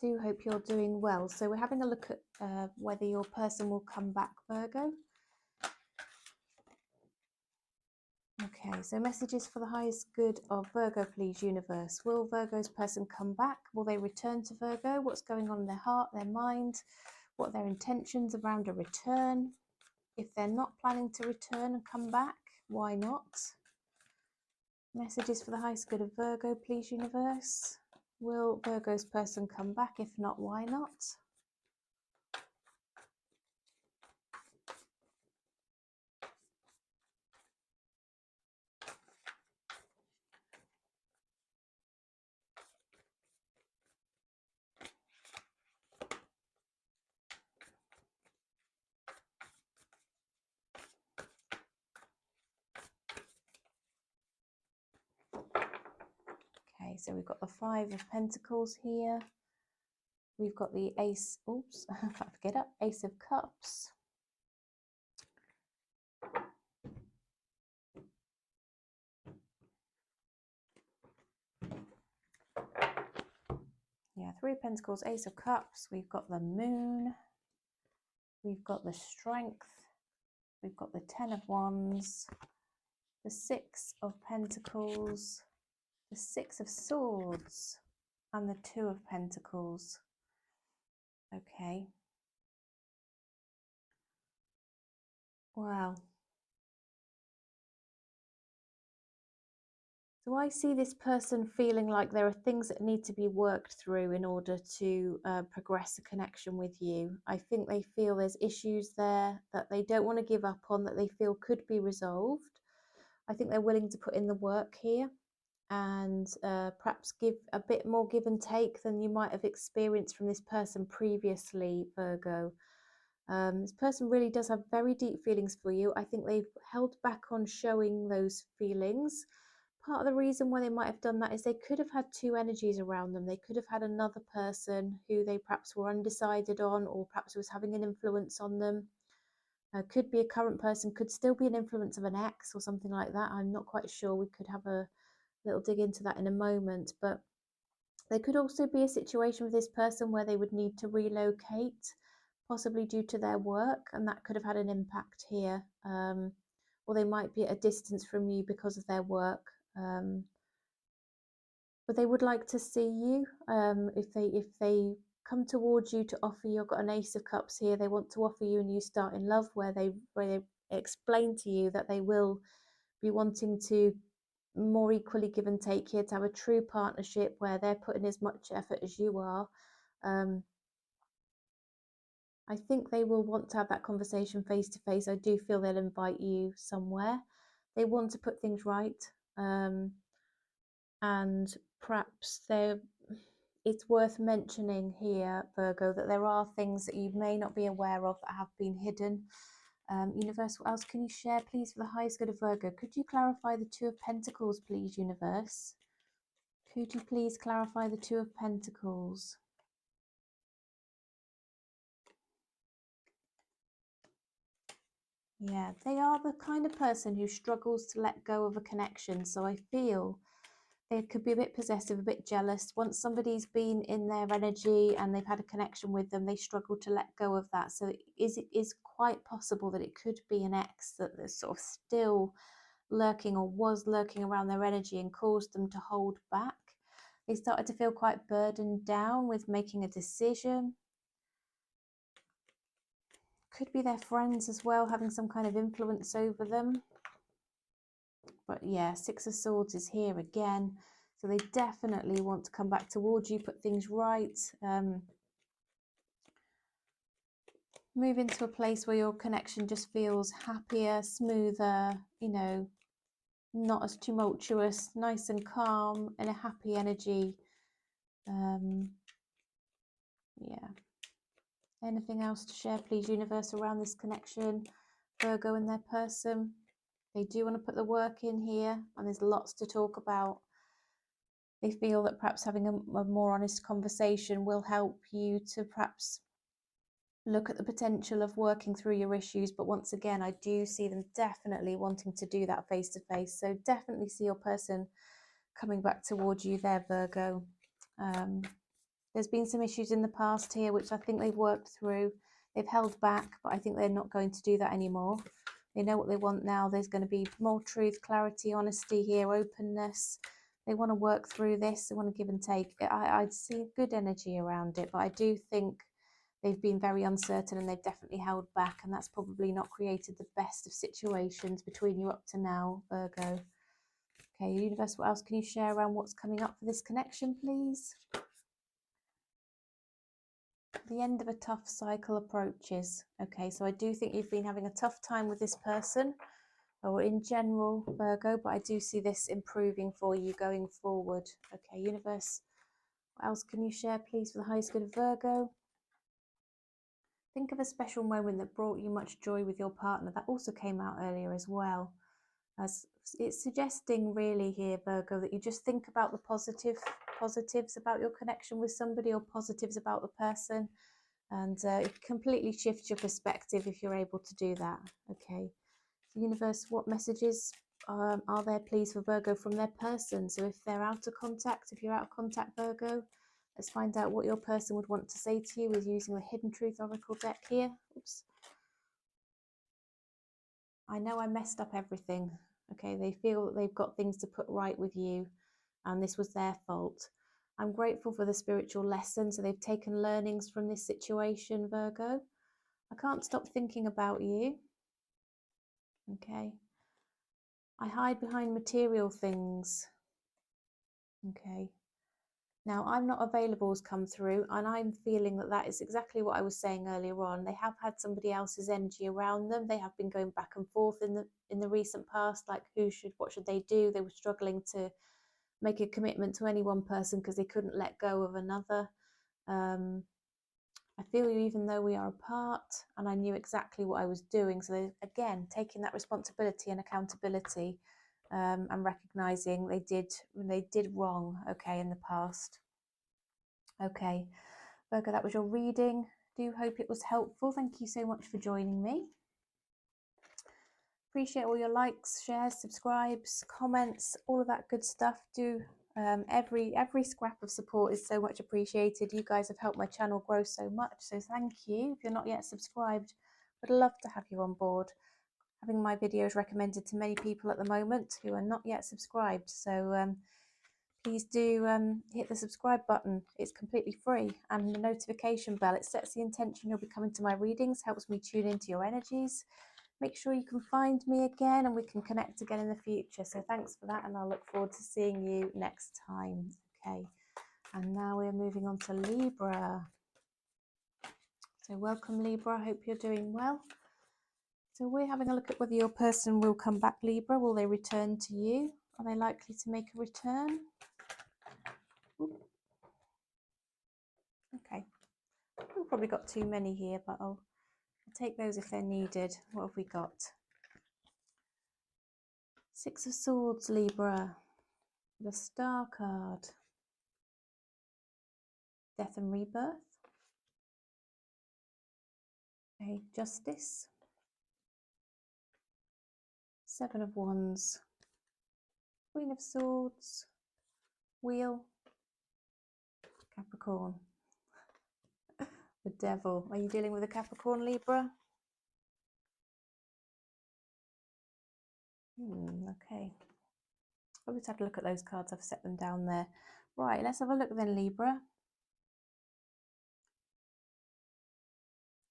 Do hope you're doing well. So we're having a look at whether your person will come back, Virgo. Okay, so messages for the highest good of Virgo, please, universe. Will Virgo's person come back? Will they return to Virgo? What's going on in their heart, their mind? What are their intentions around a return? If they're not planning to return and come back, why not? Messages for the highest good of Virgo, please, universe. Will Virgo's person come back? If not, why not? Okay, so we've got the Five of Pentacles here. We've got the Ace, oops, I have to get up, Ace of Cups. Yeah, Three of Pentacles, Ace of Cups. We've got the Moon. We've got the Strength. We've got the Ten of Wands. The Six of Pentacles. The Six of Swords. And the Two of Pentacles. Okay. Wow. So I see this person feeling like there are things that need to be worked through in order to progress a connection with you. I think they feel there's issues there that they don't want to give up on, that they feel could be resolved. I think they're willing to put in the work here and perhaps give a bit more give and take than you might have experienced from this person previously, Virgo. This person really does have very deep feelings for you. I think they've held back on showing those feelings. Part of the reason why they might have done that is they could have had two energies around them. They could have had another person who they perhaps were undecided on, or perhaps was having an influence on them. Could be a current person, could still be an influence of an ex or something like that. I'm not quite sure. We could have a little dig into that in a moment. But there could also be a situation with this person where they would need to relocate, possibly due to their work, and that could have had an impact here. Or they might be at a distance from you because of their work. But they would like to see you. If they come towards you to offer you, I've got an Ace of Cups here. They want to offer you a new start in love, where they explain to you that they will be wanting to more equally give and take here, to have a true partnership where they're putting as much effort as you are. I think they will want to have that conversation face to face. I do feel they'll invite you somewhere. They want to put things right. And perhaps it's worth mentioning here, Virgo, that there are things that you may not be aware of that have been hidden. Universe, what else can you share, please, for the highest good of Virgo? Could you clarify the Two of Pentacles, please, universe? Could you please clarify the Two of Pentacles? Yeah, they are the kind of person who struggles to let go of a connection. So I feel They could be a bit possessive, a bit jealous. Once somebody's been in their energy and they've had a connection with them, they struggle to let go of that. So it is quite possible that it could be an ex that is sort of still lurking or was lurking around their energy and caused them to hold back. They started to feel quite burdened down with making a decision. Could be their friends as well, having some kind of influence over them. But yeah, Six of Swords is here again. So they definitely want to come back towards you, put things right, move into a place where your connection just feels happier, smoother, you know, not as tumultuous, nice and calm, and a happy energy. Yeah. Anything else to share, please, universe, around this connection, Virgo and their person? They do want to put the work in here, and there's lots to talk about. They feel that perhaps having a more honest conversation will help you to perhaps look at the potential of working through your issues. But once again, I do see them definitely wanting to do that face to face. So definitely see your person coming back towards you there, Virgo. There's been some issues in the past here, which I think they've worked through. They've held back, but I think they're not going to do that anymore. They know what they want now. There's going to be more truth, clarity, honesty here, openness. They want to work through this. They want to give and take. I'd see good energy around it, but I do think they've been very uncertain and they've definitely held back, and that's probably not created the best of situations between you up to now, Virgo. Okay, universe, what else can you share around what's coming up for this connection, please? The end of a tough cycle approaches. Okay, so I do think you've been having a tough time with this person, or in general, Virgo, but I do see this improving for you going forward. Okay, universe, what else can you share, please, for the highest good of Virgo? Think of a special moment that brought you much joy with your partner. That also came out earlier as well. As it's suggesting really here, Virgo, that you just think about the positives about your connection with somebody, or positives about the person, and it completely shifts your perspective if you're able to do that. Okay, so universe, what messages are there, please, for Virgo from their person? So if they're out of contact, if you're out of contact, Virgo, let's find out what your person would want to say to you with using the Hidden Truth Oracle deck here. Oops. I know I messed up everything. Okay, they feel that they've got things to put right with you, and this was their fault. I'm grateful for the spiritual lesson. So they've taken learnings from this situation, Virgo. I can't stop thinking about you. Okay. I hide behind material things. Okay. Now, I'm not available has come through, and I'm feeling that that is exactly what I was saying earlier on. They have had somebody else's energy around them. They have been going back and forth in the recent past, like what should they do? They were struggling to make a commitment to any one person because they couldn't let go of another. I feel you even though we are apart, and I knew exactly what I was doing. So they, again, taking that responsibility and accountability, and recognizing they did wrong, okay, in the past. Okay, Virgo, that was your reading. Do hope it was helpful. Thank you so much for joining me. Appreciate all your likes, shares, subscribes, comments, all of that good stuff. Every scrap of support is so much appreciated. You guys have helped my channel grow so much, so thank you. If you're not yet subscribed, would love to have you on board. Having my videos recommended to many people at the moment who are not yet subscribed, so please do hit the subscribe button. It's completely free, and the notification bell, it sets the intention you'll be coming to my readings, helps me tune into your energies. Make sure you can find me again, and we can connect again in the future. So thanks for that, and I'll look forward to seeing you next time. Okay, and now we're moving on to Libra. So welcome, Libra. I hope you're doing well. So we're having a look at whether your person will come back, Libra. Will they return to you? Are they likely to make a return? Ooh. Okay, we've probably got too many here, but I'll take those if they're needed. What have we got? Six of Swords, Libra. The Star card. Death and Rebirth. Okay, Justice. Seven of Wands. Queen of Swords. Wheel, Capricorn, the Devil. Are you dealing with a Capricorn, Libra? Okay. I'll just have a look at those cards. I've set them down there. Right, let's have a look then, Libra.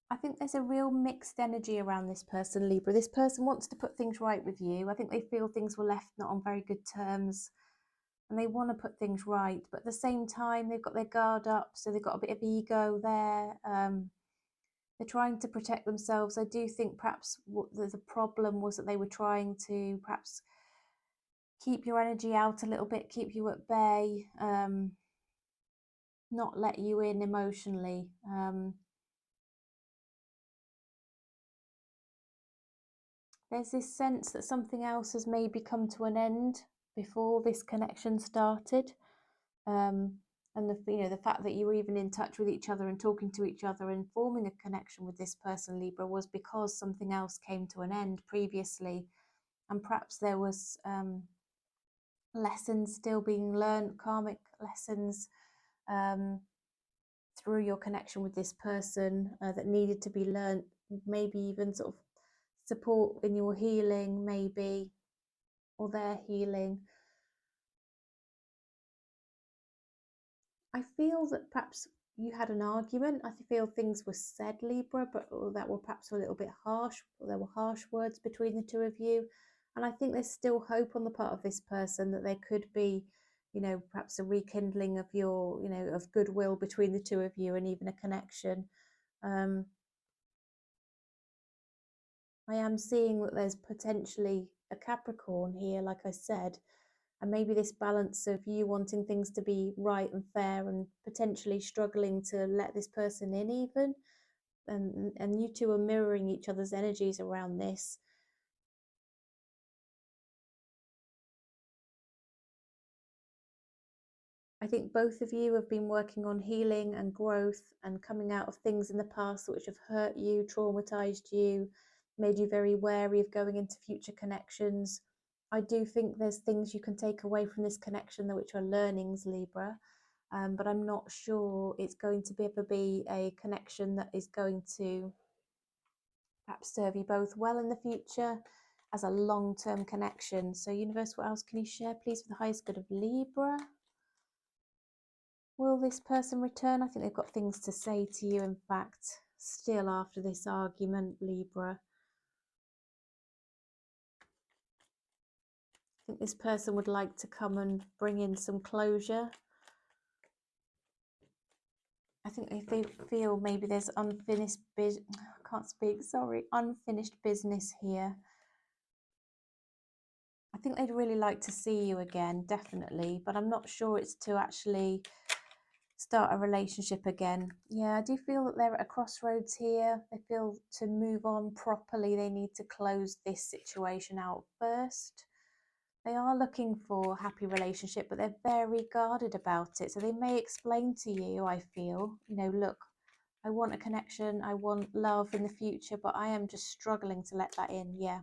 I think there's a real mixed energy around this person, Libra. This person wants to put things right with you. I think they feel things were left not on very good terms and they want to put things right. But at the same time, they've got their guard up, so they've got a bit of ego there. They're trying to protect themselves. I do think perhaps what the problem was that they were trying to perhaps keep your energy out a little bit, keep you at bay, not let you in emotionally. There's this sense that something else has maybe come to an end before this connection started. And the fact that you were even in touch with each other and talking to each other and forming a connection with this person, Libra, was because something else came to an end previously, and perhaps there was lessons still being learned, karmic lessons through your connection with this person that needed to be learned, maybe even sort of support in your healing, maybe, or their healing. I feel that perhaps you had an argument. I feel things were said, Libra, but that were perhaps a little bit harsh. There were harsh words between the two of you. And I think there's still hope on the part of this person that there could be, perhaps a rekindling of your, of goodwill between the two of you and even a connection. I am seeing that there's potentially a Capricorn here, like I said, and maybe this balance of you wanting things to be right and fair and potentially struggling to let this person in even, and you two are mirroring each other's energies around this. I think both of you have been working on healing and growth and coming out of things in the past which have hurt you, traumatized you, made you very wary of going into future connections. I do think there's things you can take away from this connection which are learnings, Libra, but I'm not sure it's going to ever be a connection that is going to perhaps serve you both well in the future as a long-term connection. So universe, what else can you share, please, for the highest good of Libra? Will this person return? I think they've got things to say to you, in fact, still after this argument, Libra. I think this person would like to come and bring in some closure. I think if they feel maybe there's unfinished unfinished business here. I think they'd really like to see you again, definitely, but I'm not sure it's to actually start a relationship again. Yeah, I do feel that they're at a crossroads here. They feel to move on properly, they need to close this situation out first. They are looking for a happy relationship, but they're very guarded about it. So they may explain to you, I feel, look, I want a connection, I want love in the future, but I am just struggling to let that in. Yeah.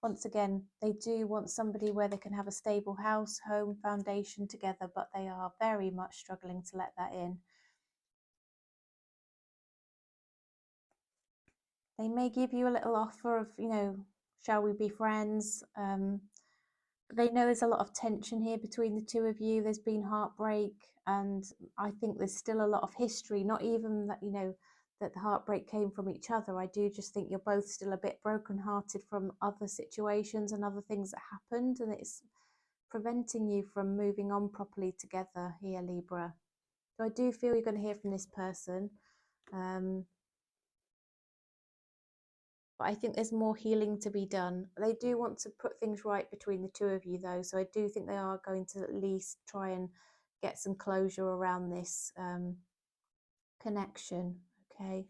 Once again, they do want somebody where they can have a stable house, home, foundation together, but they are very much struggling to let that in. They may give you a little offer of, shall we be friends? They know there's a lot of tension here between the two of you. There's been heartbreak, and I think there's still a lot of history, not even that, that the heartbreak came from each other. I do just think you're both still a bit brokenhearted from other situations and other things that happened, and it's preventing you from moving on properly together here, Libra. So I do feel you're going to hear from this person. But I think there's more healing to be done. They do want to put things right between the two of you, though. So I do think they are going to at least try and get some closure around this connection. Okay.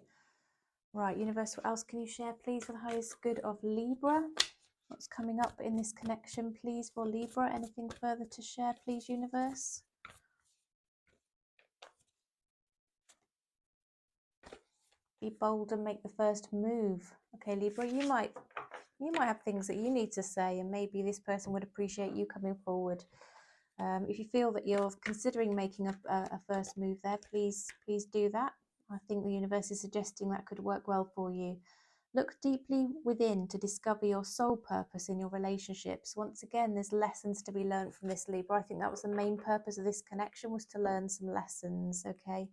Right, universe, what else can you share, please, for the highest good of Libra? What's coming up in this connection, please, for Libra? Anything further to share, please, universe? Be bold and make the first move. Okay, Libra, you might have things that you need to say, and maybe this person would appreciate you coming forward. If you feel that you're considering making a first move there, please do that. I think the universe is suggesting that could work well for you. Look deeply within to discover your soul purpose in your relationships. Once again, there's lessons to be learned from this, Libra. I think that was the main purpose of this connection, was to learn some lessons, okay?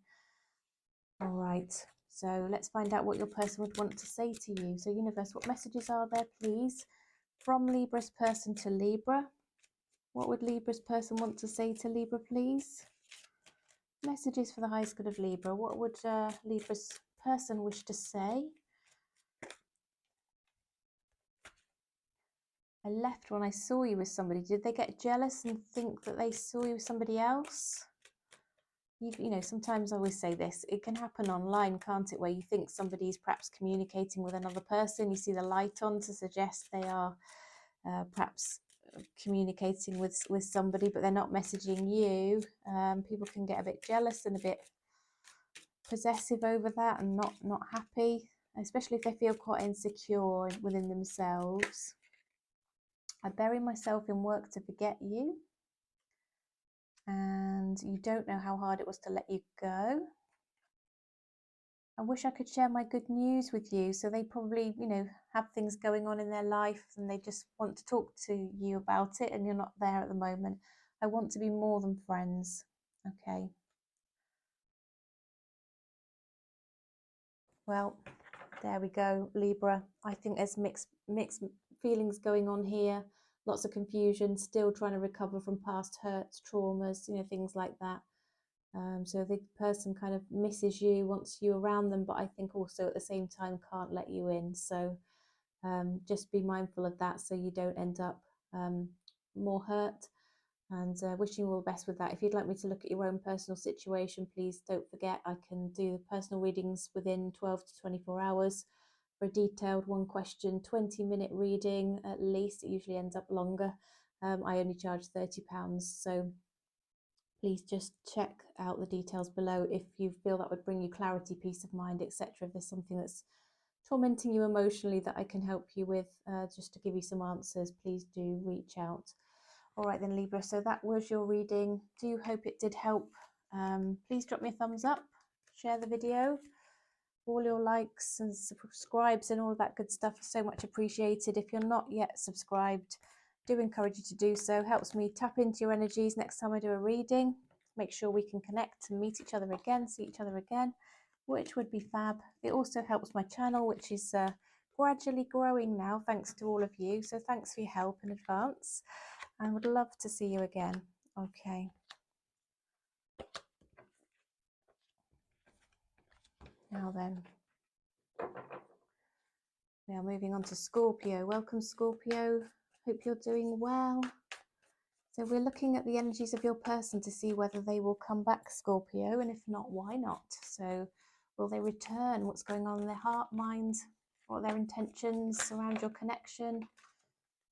All right, so let's find out what your person would want to say to you. So universe, what messages are there, please, from Libra's person to Libra? What would Libra's person want to say to Libra, please? Messages for the highest good of Libra. What would Libra's person wish to say? I left when I saw you with somebody. Did they get jealous and think that they saw you with somebody else? You know, sometimes I always say this, it can happen online, can't it, where you think somebody's perhaps communicating with another person, you see the light on to suggest they are perhaps communicating with somebody, but they're not messaging you. People can get a bit jealous and a bit possessive over that and not happy, especially if they feel quite insecure within themselves. I bury myself in work to forget you, and you don't know how hard it was to let you go. I wish I could share my good news with you. So they probably, you know, have things going on in their life and they just want to talk to you about it, and you're not there at the moment. I want to be more than friends. Okay. Well, there we go, Libra. I think there's mixed feelings going on here. Lots of confusion, still trying to recover from past hurts, traumas, you know, things like that. So the person kind of misses you, wants you around them, but I think also at the same time can't let you in. So just be mindful of that so you don't end up more hurt, and wishing you all the best with that. If you'd like me to look at your own personal situation, please don't forget I can do personal readings within 12 to 24 hours for a detailed one question, 20-minute reading at least. It usually ends up longer. I only charge £30, so please just check out the details below if you feel that would bring you clarity, peace of mind, etc. If there's something that's tormenting you emotionally that I can help you with, just to give you some answers, please do reach out. All right then, Libra, so that was your reading. Do hope it did help. Please drop me a thumbs up, share the video. All your likes and subscribes and all of that good stuff is so much appreciated. If you're not yet subscribed, do encourage you to do so. Helps me tap into your energies next time I do a reading. Make sure we can connect and meet each other again, see each other again, which would be fab. It also helps my channel, which is gradually growing now, thanks to all of you. So thanks for your help in advance. I would love to see you again. Okay. Now then, we are moving on to Scorpio. Welcome, Scorpio. Hope you're doing well. So we're looking at the energies of your person to see whether they will come back, Scorpio, and if not, why not? So will they return? What's going on in their heart, mind? What are their intentions around your connection?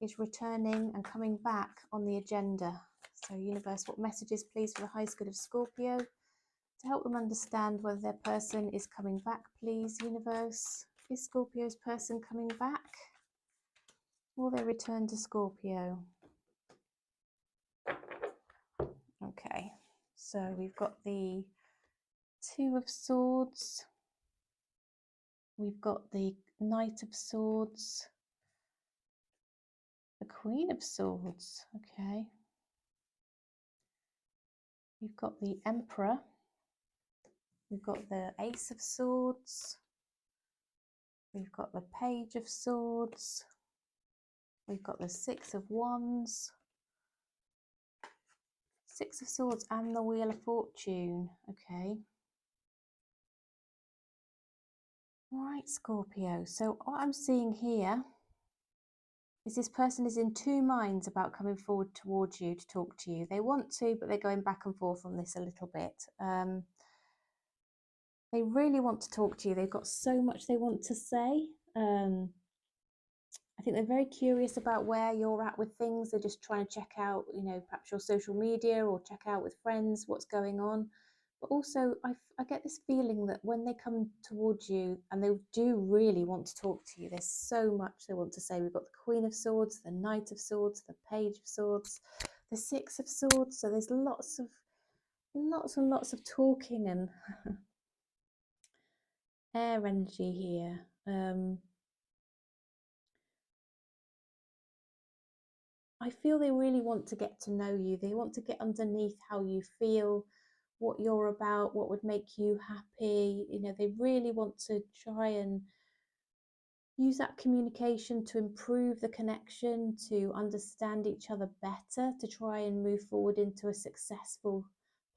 Is returning and coming back on the agenda? So universe, what messages please for the highest good of Scorpio to help them understand whether their person is coming back, please, universe? Is Scorpio's person coming back? Will they return to Scorpio? Okay, so we've got the Two of Swords, we've got the Knight of Swords, the Queen of Swords, okay. We've got the Emperor, we've got the Ace of Swords, we've got the Page of Swords, we've got the Six of Wands, Six of Swords, and the Wheel of Fortune, okay. Right, Scorpio, so what I'm seeing here is this person is in two minds about coming forward towards you to talk to you. They want to, but they're going back and forth on this a little bit. They really want to talk to you. They've got so much they want to say. I think they're very curious about where you're at with things. They're just trying to check out, you know, perhaps your social media or check out with friends what's going on. But also, I get this feeling that when they come towards you, and they do really want to talk to you, there's so much they want to say. We've got the Queen of Swords, the Knight of Swords, the Page of Swords, the Six of Swords. So there's lots and lots of talking and air energy here. I feel they really want to get to know you. They want to get underneath how you feel, what you're about, what would make you happy. You know, they really want to try and use that communication to improve the connection, to understand each other better, to try and move forward into a successful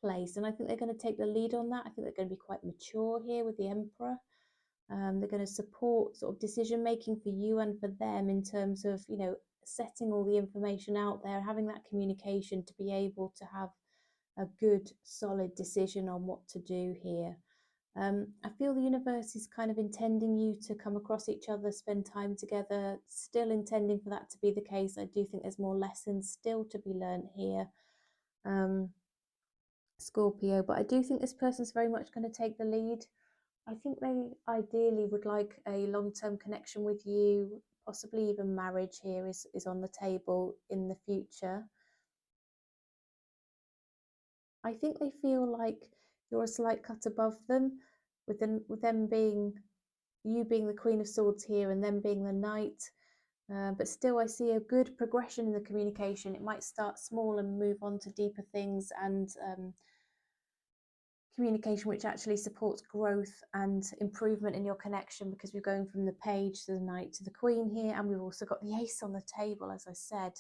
place. And I think they're going to take the lead on that. I think they're going to be quite mature here with the Emperor. They're going to support sort of decision making for you and for them in terms of, you know, setting all the information out there, having that communication to be able to have a good, solid decision on what to do here. I feel the universe is kind of intending you to come across each other, spend time together, still intending for that to be the case. I do think there's more lessons still to be learned here, Scorpio, but I do think this person's very much going to take the lead. I think they ideally would like a long-term connection with you, possibly even marriage here is on the table in the future. I think they feel like you're a slight cut above them, with them being, you being the Queen of Swords here and them being the Knight. But still, I see a good progression in the communication. It might start small and move on to deeper things and communication which actually supports growth and improvement in your connection, because we're going from the Page to the Knight to the Queen here, and we've also got the Ace on the table, as I said.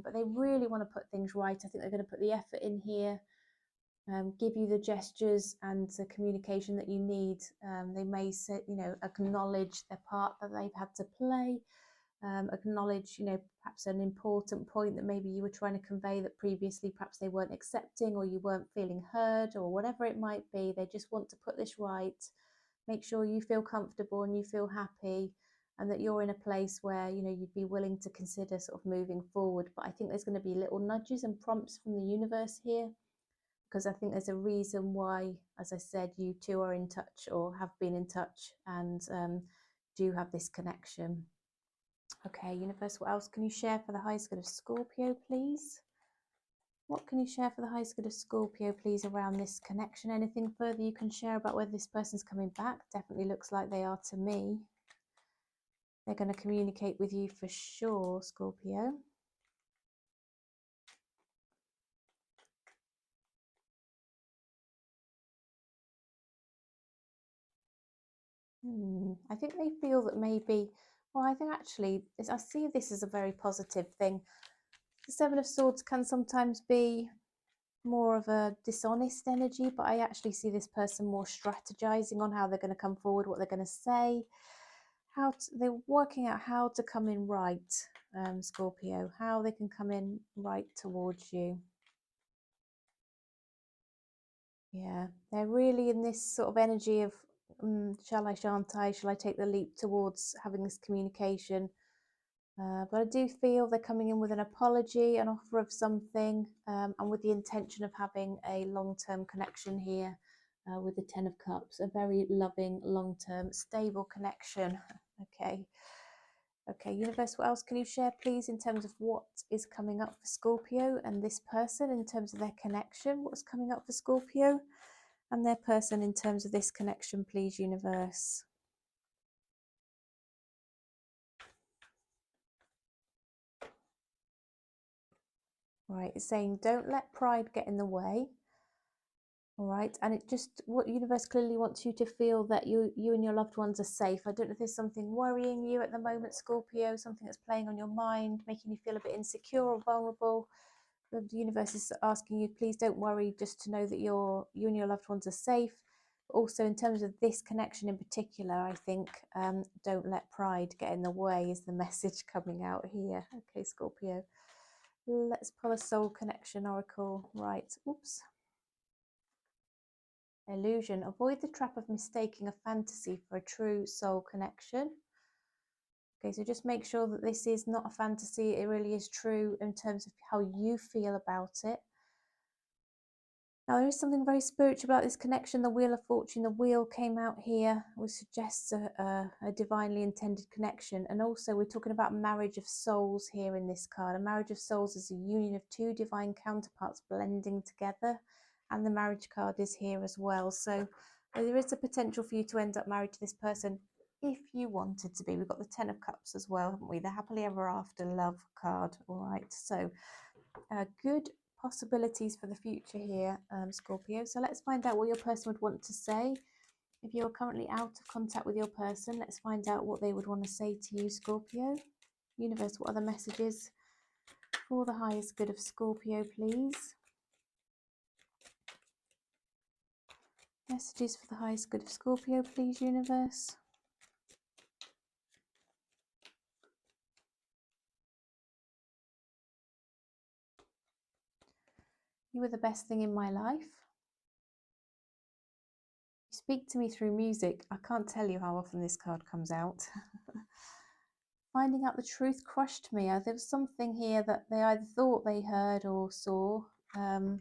But they really want to put things right. I think they're going to put the effort in here. Give you the gestures and the communication that you need. They may say, you know, acknowledge their part that they've had to play, acknowledge, you know, perhaps an important point that maybe you were trying to convey that previously perhaps they weren't accepting, or you weren't feeling heard, or whatever it might be. They just want to put this right, make sure you feel comfortable and you feel happy, and that you're in a place where, you know, you'd be willing to consider sort of moving forward. But I think there's going to be little nudges and prompts from the universe here, because I think there's a reason why, as I said, you two are in touch or have been in touch and do have this connection. Okay, universe, what else can you share for the highest good of Scorpio, please? What can you share for the highest good of Scorpio, please, around this connection? Anything further you can share about whether this person's coming back? Definitely looks like they are to me. They're going to communicate with you for sure, Scorpio. I think they feel that maybe, well, I think actually, I see this as a very positive thing. The Seven of Swords can sometimes be more of a dishonest energy, but I actually see this person more strategizing on how they're going to come forward, what they're going to say, they're working out how to come in right, Scorpio, how they can come in right towards you. Yeah, they're really in this sort of energy of, shall I, shan't I, shall I take the leap towards having this communication? But I do feel they're coming in with an apology, an offer of something, and with the intention of having a long-term connection here with the Ten of Cups, a very loving, long-term, stable connection. Okay. Okay, universe, what else can you share, please, in terms of what is coming up for Scorpio and this person in terms of their connection? What's coming up for Scorpio and their person in terms of this connection, please, universe? Right, it's saying don't let pride get in the way. All right, and it just, what universe clearly wants you to feel that you and your loved ones are safe. I don't know if there's something worrying you at the moment, Scorpio, something that's playing on your mind, making you feel a bit insecure or vulnerable. The universe is asking you, please don't worry, just to know that you and your loved ones are safe. Also, in terms of this connection in particular, I think don't let pride get in the way is the message coming out here. Okay, Scorpio. Let's pull a soul connection oracle. Right, oops. Illusion. Avoid the trap of mistaking a fantasy for a true soul connection. Okay, so just make sure that this is not a fantasy, it really is true in terms of how you feel about it. Now, there is something very spiritual about this connection. The Wheel of Fortune, the wheel came out here, which suggests a divinely intended connection. And also, we're talking about marriage of souls here in this card. A marriage of souls is a union of two divine counterparts blending together. And the marriage card is here as well. So there is a potential for you to end up married to this person if you wanted to be. We've got the Ten of Cups as well, haven't we? The happily ever after love card. All right. So good possibilities for the future here, Scorpio. So let's find out what your person would want to say. If you're currently out of contact with your person, let's find out what they would want to say to you, Scorpio. Universe, what are the messages for the highest good of Scorpio, please? Messages for the highest good of Scorpio, please, universe. You were the best thing in my life. You speak to me through music. I can't tell you how often this card comes out. Finding out the truth crushed me. There was something here that they either thought they heard or saw, but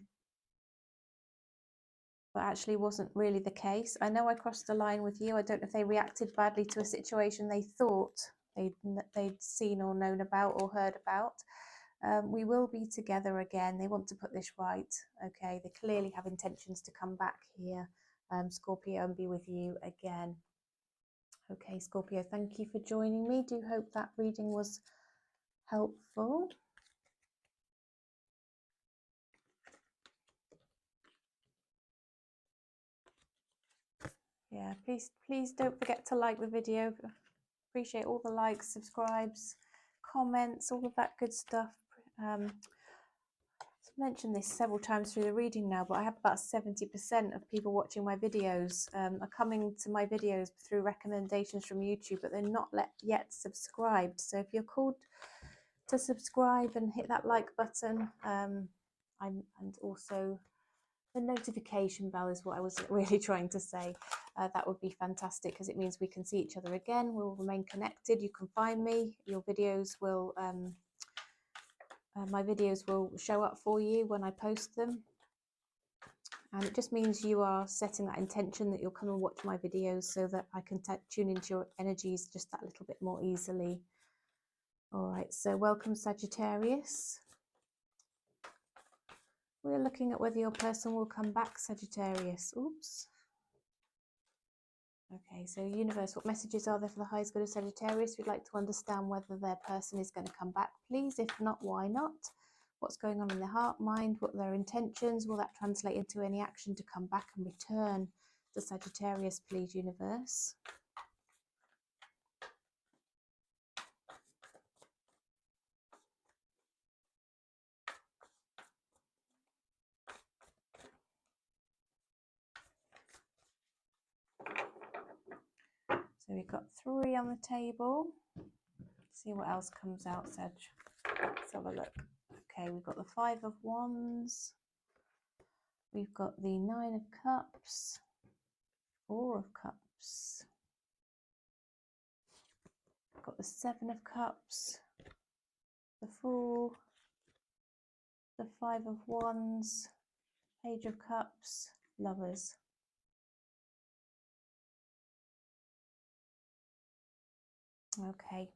actually wasn't really the case. I know I crossed the line with you. I don't know if they reacted badly to a situation they thought they'd seen or known about or heard about. We will be together again. They want to put this right. Okay, they clearly have intentions to come back here, Scorpio, and be with you again. Okay, Scorpio, thank you for joining me. Do hope that reading was helpful. Yeah, please don't forget to like the video. Appreciate all the likes, subscribes, comments, all of that good stuff. I've mentioned this several times through the reading now, but I have about 70% of people watching my videos are coming to my videos through recommendations from YouTube, but they're not yet subscribed. So if you're called to subscribe and hit that like button, and also the notification bell is what I was really trying to say. That would be fantastic, because it means we can see each other again. We'll remain connected. You can find me. Your videos will, my videos will show up for you when I post them. And it just means you are setting that intention that you'll come and watch my videos, so that I can tune into your energies just that little bit more easily. All right, so welcome, Sagittarius. We're looking at whether your person will come back, Sagittarius. Oops. Okay, so universe, what messages are there for the highest good of Sagittarius? We'd like to understand whether their person is going to come back, please. If not, why not? What's going on in their heart, mind? What are their intentions? Will that translate into any action to come back and return to Sagittarius, please, universe? So we've got 3 on the table. Let's see what else comes out, Sag. Let's have a look. Okay, we've got the 5 of Wands. We've got the 9 of Cups, 4 of Cups. We've got the 7 of Cups, the Fool, the 5 of Wands, Page of Cups, Lovers. Okay.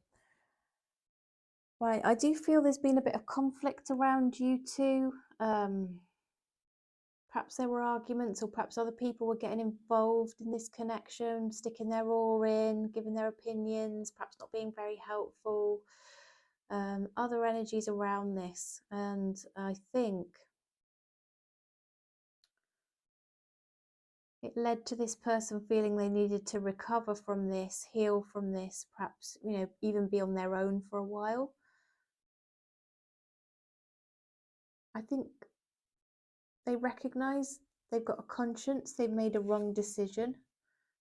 Right, I do feel there's been a bit of conflict around you two. Perhaps there were arguments, or perhaps other people were getting involved in this connection, sticking their oar in, giving their opinions, perhaps not being very helpful. Other energies around this, and I think it led to this person feeling they needed to recover from this, heal from this, perhaps, you know, even be on their own for a while. I think they recognize they've got a conscience, they've made a wrong decision.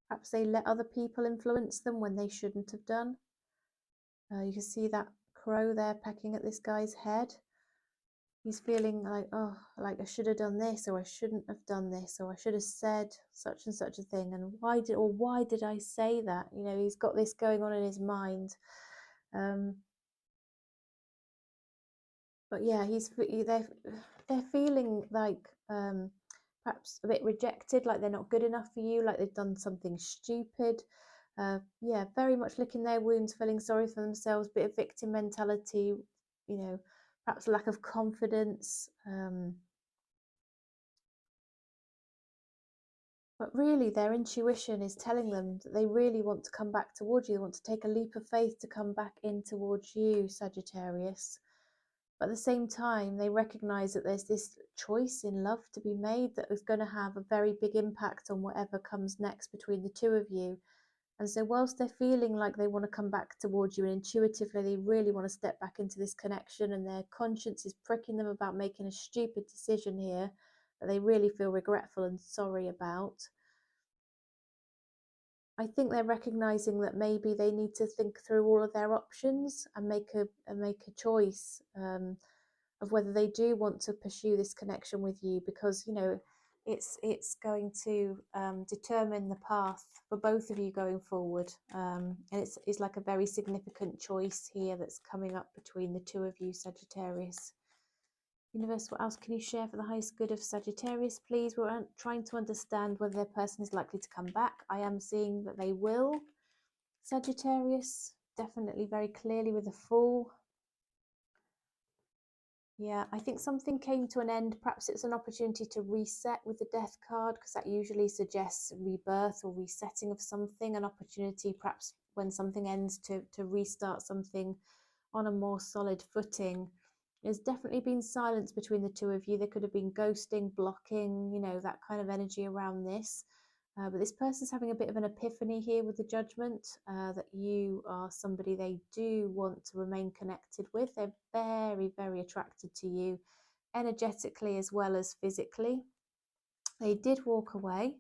Perhaps they let other people influence them when they shouldn't have done. You can see that crow there pecking at this guy's head. He's feeling like, oh, like I should have done this, or I shouldn't have done this, or I should have said such and such a thing, and why did I say that? You know, he's got this going on in his mind. But yeah, they're feeling like perhaps a bit rejected, like they're not good enough for you, like they've done something stupid. Yeah, very much licking their wounds, feeling sorry for themselves, bit of victim mentality, you know, perhaps lack of confidence. But really, their intuition is telling them that they really want to come back towards you. They want to take a leap of faith to come back in towards you, Sagittarius. But at the same time, they recognize that there's this choice in love to be made that is going to have a very big impact on whatever comes next between the two of you. And so whilst they're feeling like they want to come back towards you and intuitively they really want to step back into this connection, and their conscience is pricking them about making a stupid decision here that they really feel regretful and sorry about, I think they're recognizing that maybe they need to think through all of their options and make a choice of whether they do want to pursue this connection with you, because you know it's going to determine the path for both of you going forward, and it's like a very significant choice here that's coming up between the two of you, Sagittarius. Universe, what else can you share for the highest good of Sagittarius, please? We're trying to understand whether their person is likely to come back. I am seeing that they will, Sagittarius, definitely very clearly with a Fool. Yeah, I think something came to an end. Perhaps it's an opportunity to reset with the Death card, because that usually suggests rebirth or resetting of something, an opportunity perhaps when something ends to restart something on a more solid footing. There's definitely been silence between the two of you. There could have been ghosting, blocking, you know, that kind of energy around this. But this person's having a bit of an epiphany here with the Judgment, that you are somebody they do want to remain connected with. They're very, very attracted to you, energetically as well as physically. They did walk away,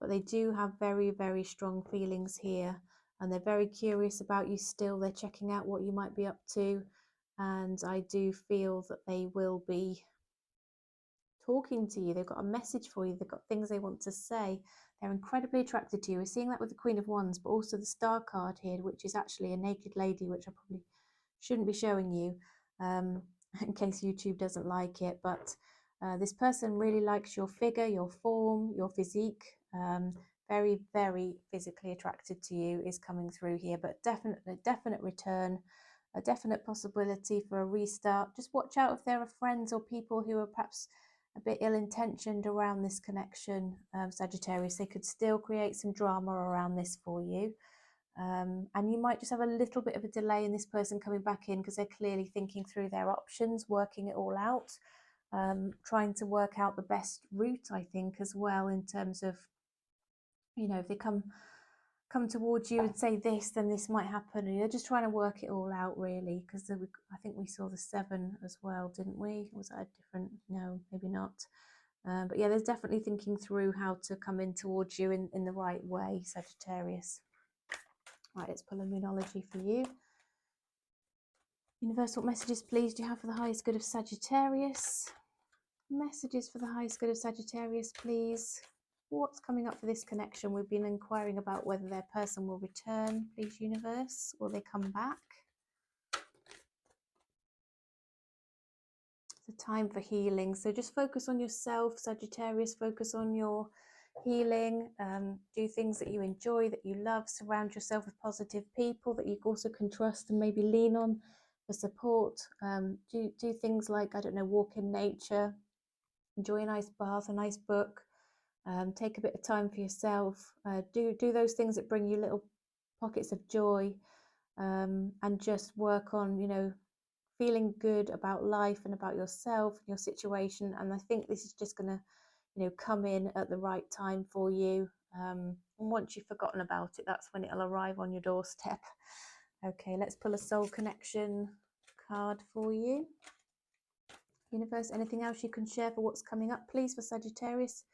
but they do have very, very strong feelings here. And they're very curious about you still. They're checking out what you might be up to. And I do feel that they will be talking to you. They've got a message for you. They've got things they want to say. They're incredibly attracted to you. We're seeing that with the Queen of Wands, but also the Star card here, which is actually a naked lady, which I probably shouldn't be showing you in case YouTube doesn't like it. But this person really likes your figure, your form, your physique. Very, very physically attracted to you is coming through here, but definite return, a definite possibility for a restart. Just watch out if there are friends or people who are perhaps a bit ill-intentioned around this connection, Sagittarius. They could still create some drama around this for you. And you might just have a little bit of a delay in this person coming back in, because they're clearly thinking through their options, working it all out, trying to work out the best route, I think, as well, in terms of, you know, if they come towards you and say this, then this might happen, and you're just trying to work it all out, really, because I think we saw the 7 as well, didn't we? Was that a different? No, maybe not. But yeah, there's definitely thinking through how to come in towards you in the right way, Sagittarius. Right, let's pull a Moonology for you. Universal messages, please, do you have for the highest good of Sagittarius? Messages for the highest good of Sagittarius, please. What's coming up for this connection? We've been inquiring about whether their person will return. Please, universe, will they come back? It's a time for healing. So just focus on yourself, Sagittarius. Focus on your healing. Do things that you enjoy, that you love. Surround yourself with positive people that you also can trust and maybe lean on for support. Do things like, I don't know, walk in nature. Enjoy a nice bath, a nice book. Take a bit of time for yourself. Do those things that bring you little pockets of joy, and just work on, you know, feeling good about life and about yourself and your situation. And I think this is just going to, you know, come in at the right time for you. And once you've forgotten about it, that's when it'll arrive on your doorstep. Okay, let's pull a soul connection card for you. Universe, anything else you can share for what's coming up, please, for Sagittarius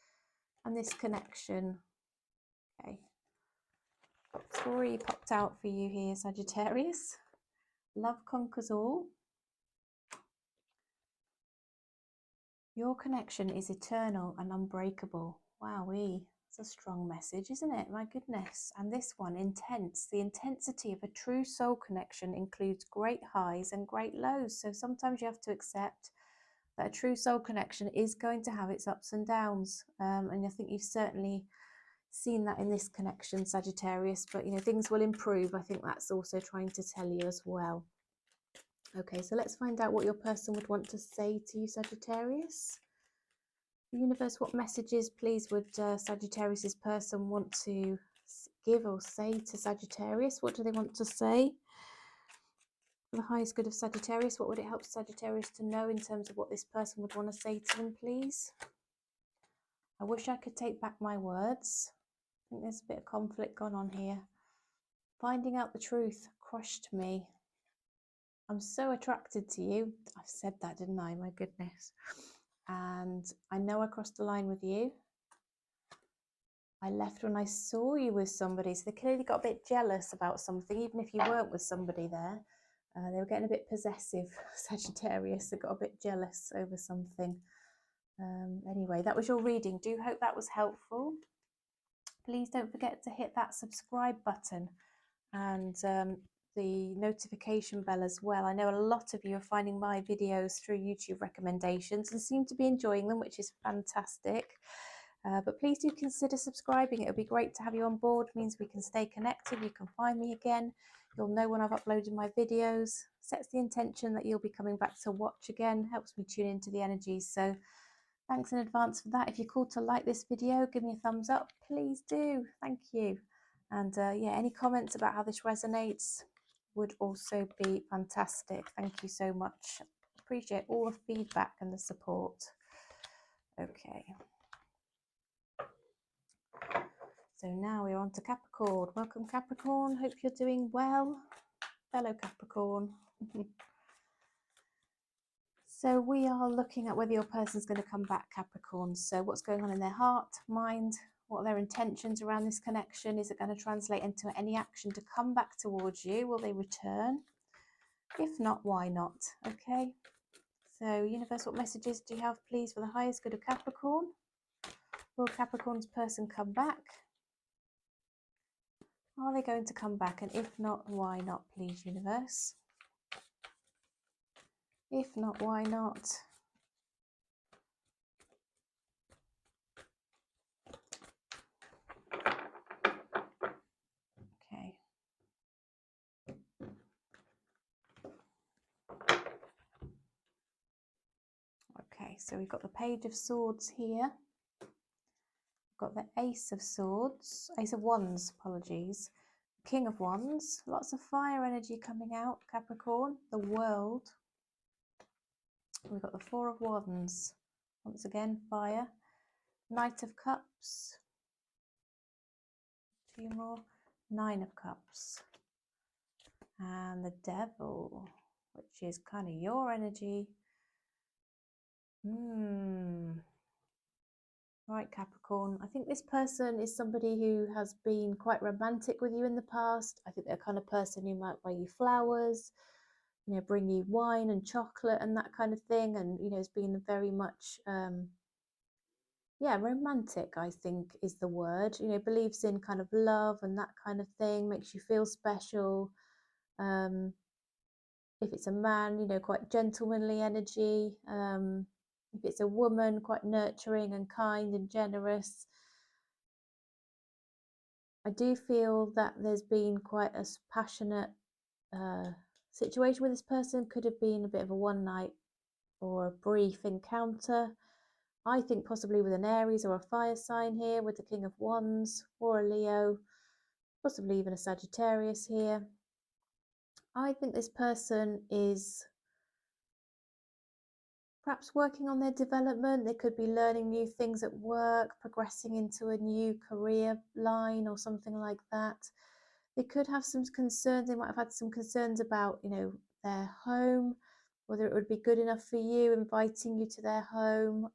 and this connection? Okay, story popped out for you here, Sagittarius. Love conquers all. Your connection is eternal and unbreakable. Wowee, that's a strong message, isn't it? My goodness. And this one, intense. The intensity of a true soul connection includes great highs and great lows. So sometimes you have to accept that a true soul connection is going to have its ups and downs. And I think you've certainly seen that in this connection, Sagittarius, but things will improve. I think that's also trying to tell you as well. Okay, so let's find out what your person would want to say to you, Sagittarius. Universe, what messages, please, would Sagittarius's person want to give or say to Sagittarius? What do they want to say? For the highest good of Sagittarius, what would it help Sagittarius to know in terms of what this person would want to say to them, please? I wish I could take back my words. I think there's a bit of conflict going on here. Finding out the truth crushed me. I'm so attracted to you. I've said that, didn't I? My goodness. And I know I crossed the line with you. I left when I saw you with somebody. So they clearly got a bit jealous about something, even if you weren't with somebody there. They were getting a bit possessive, Sagittarius. They got a bit jealous over something. Anyway, that was your reading. Do hope that was helpful. Please don't forget to hit that subscribe button and the notification bell as well. I know a lot of you are finding my videos through YouTube recommendations and seem to be enjoying them, which is fantastic. But please do consider subscribing. It would be great to have you on board. It means we can stay connected. You can find me again. You'll know when I've uploaded my videos. Sets the intention that you'll be coming back to watch again. Helps me tune into the energies. So thanks in advance for that. If you're called to like this video, give me a thumbs up. Please do. Thank you. And yeah, any comments about how this resonates would also be fantastic. Thank you so much. Appreciate all the feedback and the support. Okay. So now we're on to Capricorn. Welcome, Capricorn. Hope you're doing well, fellow Capricorn. So we are looking at whether your person's going to come back, Capricorn. So what's going on in their heart, mind, what are their intentions around this connection? Is it going to translate into any action to come back towards you? Will they return? If not, why not? Okay. So universe, what messages do you have, please, for the highest good of Capricorn? Will Capricorn's person come back? Are they going to come back? And if not, why not, please, universe? If not, why not? Okay. Okay, so we've got the Page of Swords here. We've got the Ace of Swords, Ace of Wands, apologies. King of Wands, lots of fire energy coming out, Capricorn. The World. We've got the Four of Wands, once again, fire. Knight of Cups. Two more. Nine of Cups. And the Devil, which is kind of your energy. Right, Capricorn. I think this person is somebody who has been quite romantic with you in the past. I think they're the kind of person who might buy you flowers, bring you wine and chocolate and that kind of thing. And, has been very much, yeah, romantic, I think is the word. Believes in kind of love and that kind of thing, makes you feel special. If it's a man, quite gentlemanly energy. If it's a woman, quite nurturing and kind and generous. I do feel that there's been quite a passionate situation with this person. Could have been a bit of a one night or a brief encounter. I think possibly with an Aries or a fire sign here, with the King of Wands, or a Leo, possibly even a Sagittarius here. I think this person is perhaps working on their development. They could be learning new things at work, progressing into a new career line or something like that. They could have some concerns. They might have had some concerns about, their home, whether it would be good enough for you, inviting you to their home.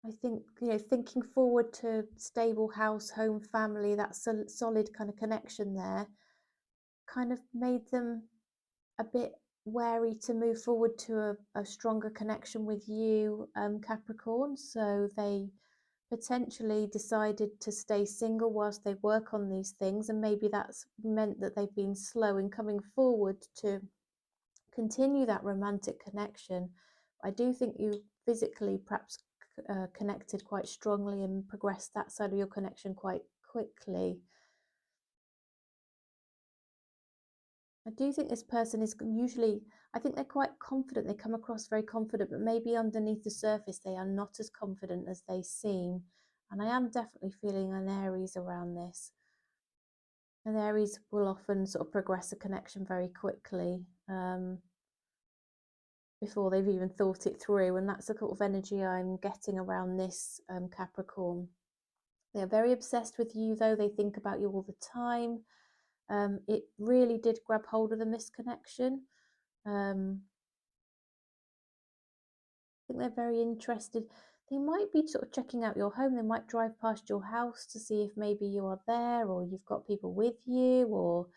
I think, thinking forward to stable house, home, family, that solid kind of connection there kind of made them a bit wary to move forward to a stronger connection with you, Capricorn. So they potentially decided to stay single whilst they work on these things, and maybe that's meant that they've been slow in coming forward to continue that romantic connection. I do think you physically perhaps connected quite strongly and progressed that side of your connection quite quickly. I do think this person is usually, I think they're quite confident. They come across very confident, but maybe underneath the surface, they are not as confident as they seem. And I am definitely feeling an Aries around this. And Aries will often sort of progress a connection very quickly before they've even thought it through. And that's the sort of energy I'm getting around this Capricorn. They are very obsessed with you, though. They think about you all the time. It really did grab hold of them, this connection. I think they're very interested. They might be sort of checking out your home. They might drive past your house to see if maybe you are there or you've got people with you, or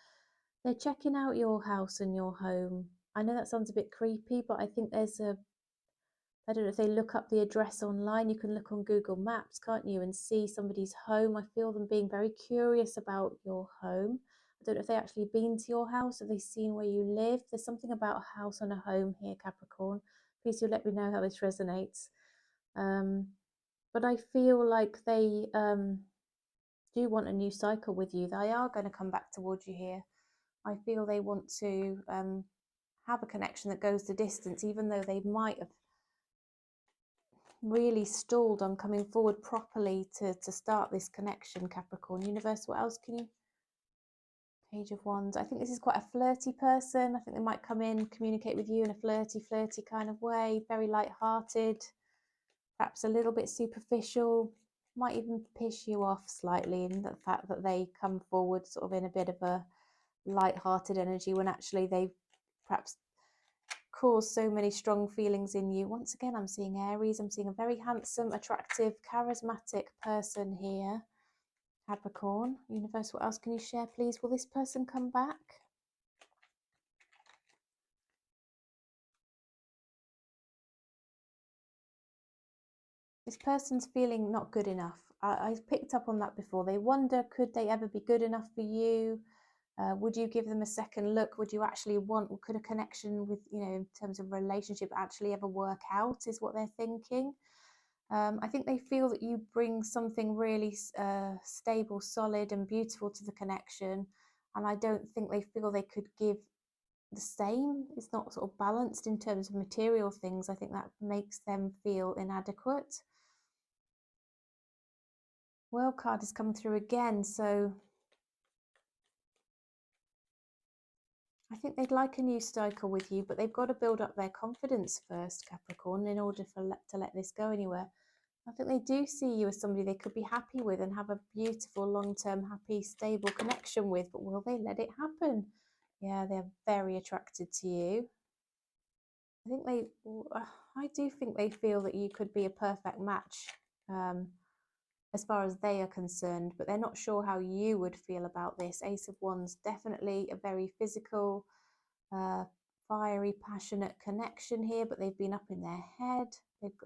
they're checking out your house and your home. I know that sounds a bit creepy, but I think there's I don't know if they look up the address online. You can look on Google Maps, can't you, and see somebody's home. I feel them being very curious about your home. I don't know if they actually been to your house. Have they seen where you live? There's something about a house and a home here, Capricorn. Please do let me know how this resonates. But I feel like they do want a new cycle with you. They are going to come back towards you here. I feel they want to have a connection that goes the distance, even though they might have really stalled on coming forward properly to start this connection, Capricorn. Universe, what else can you? Page of Wands. I think this is quite a flirty person. I think they might come in, communicate with you in a flirty kind of way, very light-hearted, perhaps a little bit superficial, might even piss you off slightly in the fact that they come forward sort of in a bit of a light-hearted energy when actually they've perhaps caused so many strong feelings in you. Once again, I'm seeing Aries. I'm seeing a very handsome, attractive, charismatic person here. Capricorn. Universe, what else can you share, please? Will this person come back? This person's feeling not good enough. I picked up on that before. They wonder, could they ever be good enough for you? Would you give them a second look? Would you actually could a connection with, in terms of relationship actually ever work out, is what they're thinking. I think they feel that you bring something really stable, solid and beautiful to the connection. And I don't think they feel they could give the same. It's not sort of balanced in terms of material things. I think that makes them feel inadequate. World card is coming through again, so I think they'd like a new cycle with you, but they've got to build up their confidence first, Capricorn, in order to let this go anywhere. I think they do see you as somebody they could be happy with and have a beautiful, long-term, happy, stable connection with, but will they let it happen? Yeah, they're very attracted to you. I do think they feel that you could be a perfect match as far as they are concerned, but they're not sure how you would feel about this. Ace of Wands, definitely a very physical, fiery, passionate connection here, but they've been up in their head.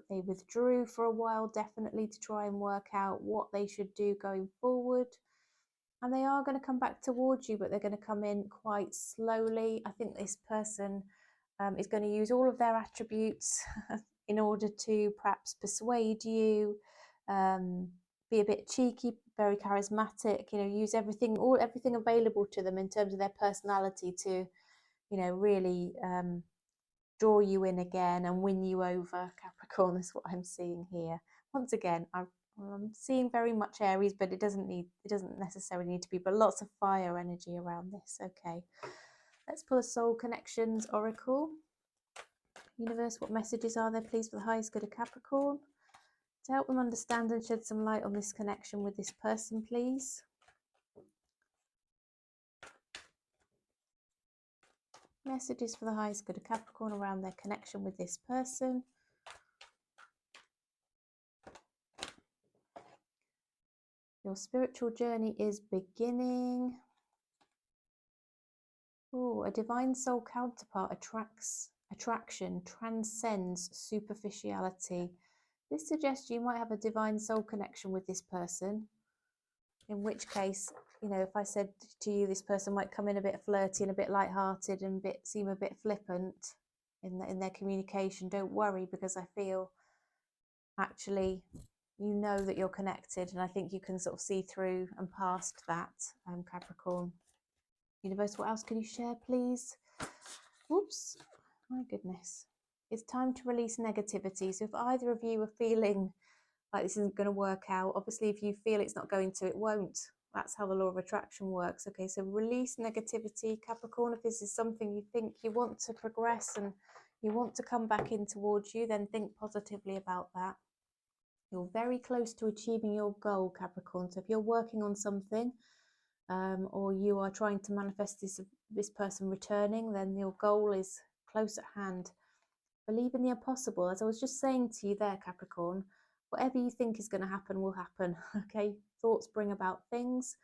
They withdrew for a while, definitely, to try and work out what they should do going forward. And they are going to come back towards you, but they're going to come in quite slowly. I think this person is going to use all of their attributes in order to perhaps persuade you, be a bit cheeky, very charismatic, use everything available to them in terms of their personality to, really draw you in again and win you over, Capricorn. That's what I'm seeing here. Once again, I'm seeing very much Aries, but it doesn't necessarily need to be, but lots of fire energy around this. Okay, let's pull a Soul Connections Oracle. Universe, what messages are there, please, for the highest good of Capricorn, to help them understand and shed some light on this connection with this person, please? Messages for the highest good of Capricorn around their connection with this person. Your spiritual journey is beginning. Oh, a divine soul counterpart attraction transcends superficiality. This suggests you might have a divine soul connection with this person, in which case you know, if I said to you, this person might come in a bit flirty and a bit light-hearted and seem a bit flippant in their communication, don't worry, because I feel actually you know that you're connected, and I think you can sort of see through and past that, Capricorn. Universe, what else can you share, please? Whoops, my goodness. It's time to release negativity. So if either of you are feeling like this isn't going to work out, obviously if you feel it's not going to, it won't. That's how the law of attraction works. Okay, so release negativity, Capricorn. If this is something you think you want to progress and you want to come back in towards you, then think positively about that. You're very close to achieving your goal, Capricorn. So if you're working on something, or you are trying to manifest this person returning, then your goal is close at hand. Believe in the impossible. As I was just saying to you there, Capricorn, whatever you think is going to happen will happen. Okay, thoughts bring about things,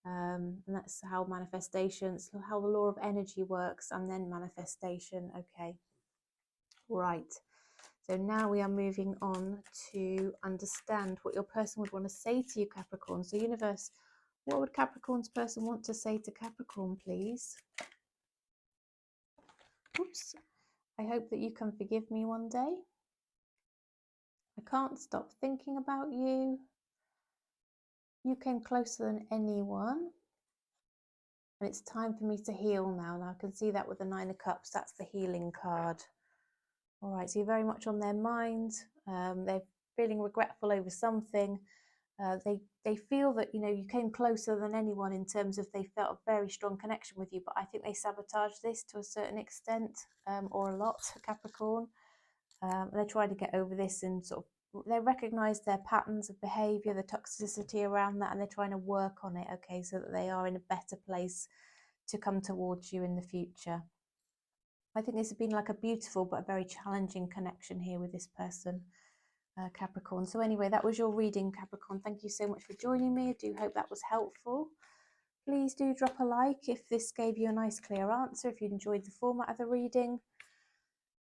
and that's how manifestations, how the law of energy works, and then manifestation. Okay, right. So now we are moving on to understand what your person would want to say to you, Capricorn. So universe, what would Capricorn's person want to say to Capricorn, please? Oops. I hope that you can forgive me one day. I can't stop thinking about you. You came closer than anyone. And it's time for me to heal now. Now I can see that with the Nine of Cups. That's the healing card. All right, so you're very much on their mind. They're feeling regretful over something. They feel that, you know, you came closer than anyone in terms of they felt a very strong connection with you, but I think they sabotaged this to a certain extent, or a lot, Capricorn. They're trying to get over this and sort of, they recognize their patterns of behavior, the toxicity around that, and they're trying to work on it, okay, so that they are in a better place to come towards you in the future. I think this has been like a beautiful but a very challenging connection here with this person, Capricorn. So anyway, that was your reading, Capricorn. Thank you so much for joining me. I do hope that was helpful. Please do drop a like if this gave you a nice clear answer, if you enjoyed the format of the reading.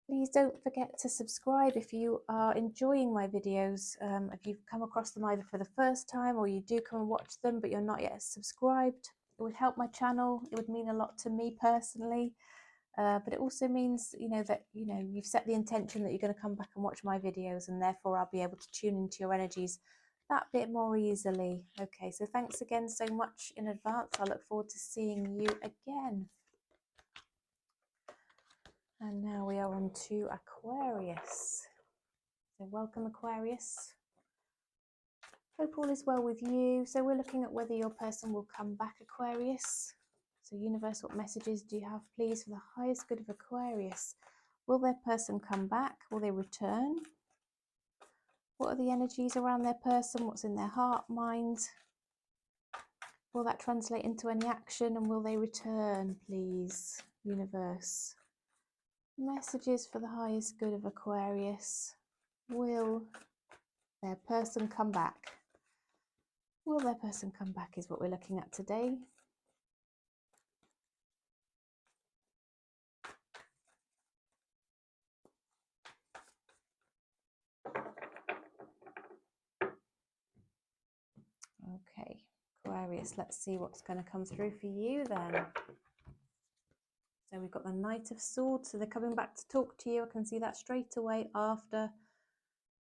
Please don't forget to subscribe if you are enjoying my videos. If you've come across them either for the first time or you do come and watch them but you're not yet subscribed, it would help my channel. It would mean a lot to me personally. But it also means, you know, that, you know, you've set the intention that you're going to come back and watch my videos, and therefore I'll be able to tune into your energies that bit more easily. Okay, so thanks again so much in advance. I look forward to seeing you again. And now we are on to Aquarius. So welcome, Aquarius. Hope all is well with you. So we're looking at whether your person will come back, Aquarius. So universe, what messages do you have, please, for the highest good of Aquarius? Will their person come back? Will they return? What are the energies around their person? What's in their heart, mind? Will that translate into any action? And will they return, please, universe? Messages for the highest good of Aquarius. Will their person come back? Will their person come back is what we're looking at today. Okay, Aquarius, let's see what's going to come through for you then. So we've got the Knight of Swords, so they're coming back to talk to you. I can see that straight away after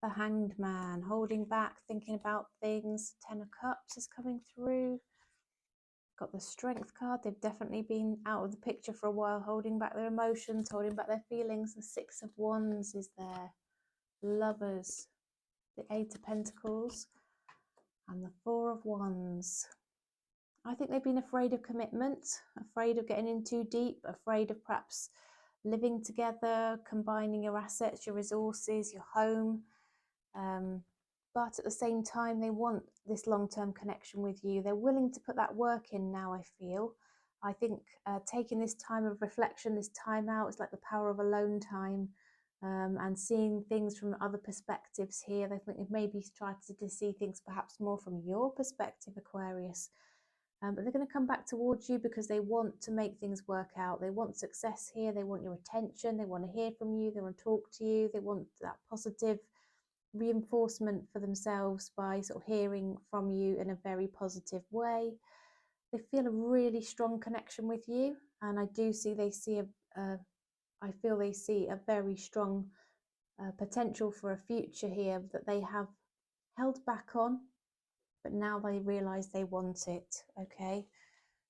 the Hanged Man, holding back, thinking about things. Ten of Cups is coming through. Got the Strength card. They've definitely been out of the picture for a while, holding back their emotions, holding back their feelings. The Six of Wands is there. Lovers, the Eight of Pentacles, and the Four of Wands. I think they've been afraid of commitment, afraid of getting in too deep, afraid of perhaps living together, combining your assets, your resources, your home. But at the same time, they want this long-term connection with you. They're willing to put that work in now, I feel. I think taking this time of reflection, this time out, is like the power of alone time, and seeing things from other perspectives here. I think they've maybe tried to see things perhaps more from your perspective, Aquarius. But they're going to come back towards you because they want to make things work out. They want success here. They want your attention. They want to hear from you. They want to talk to you. They want that positive reinforcement for themselves by sort of hearing from you in a very positive way. They feel a really strong connection with you, and I do see I feel they see a very strong potential for a future here that they have held back on, but now they realize they want it. Okay,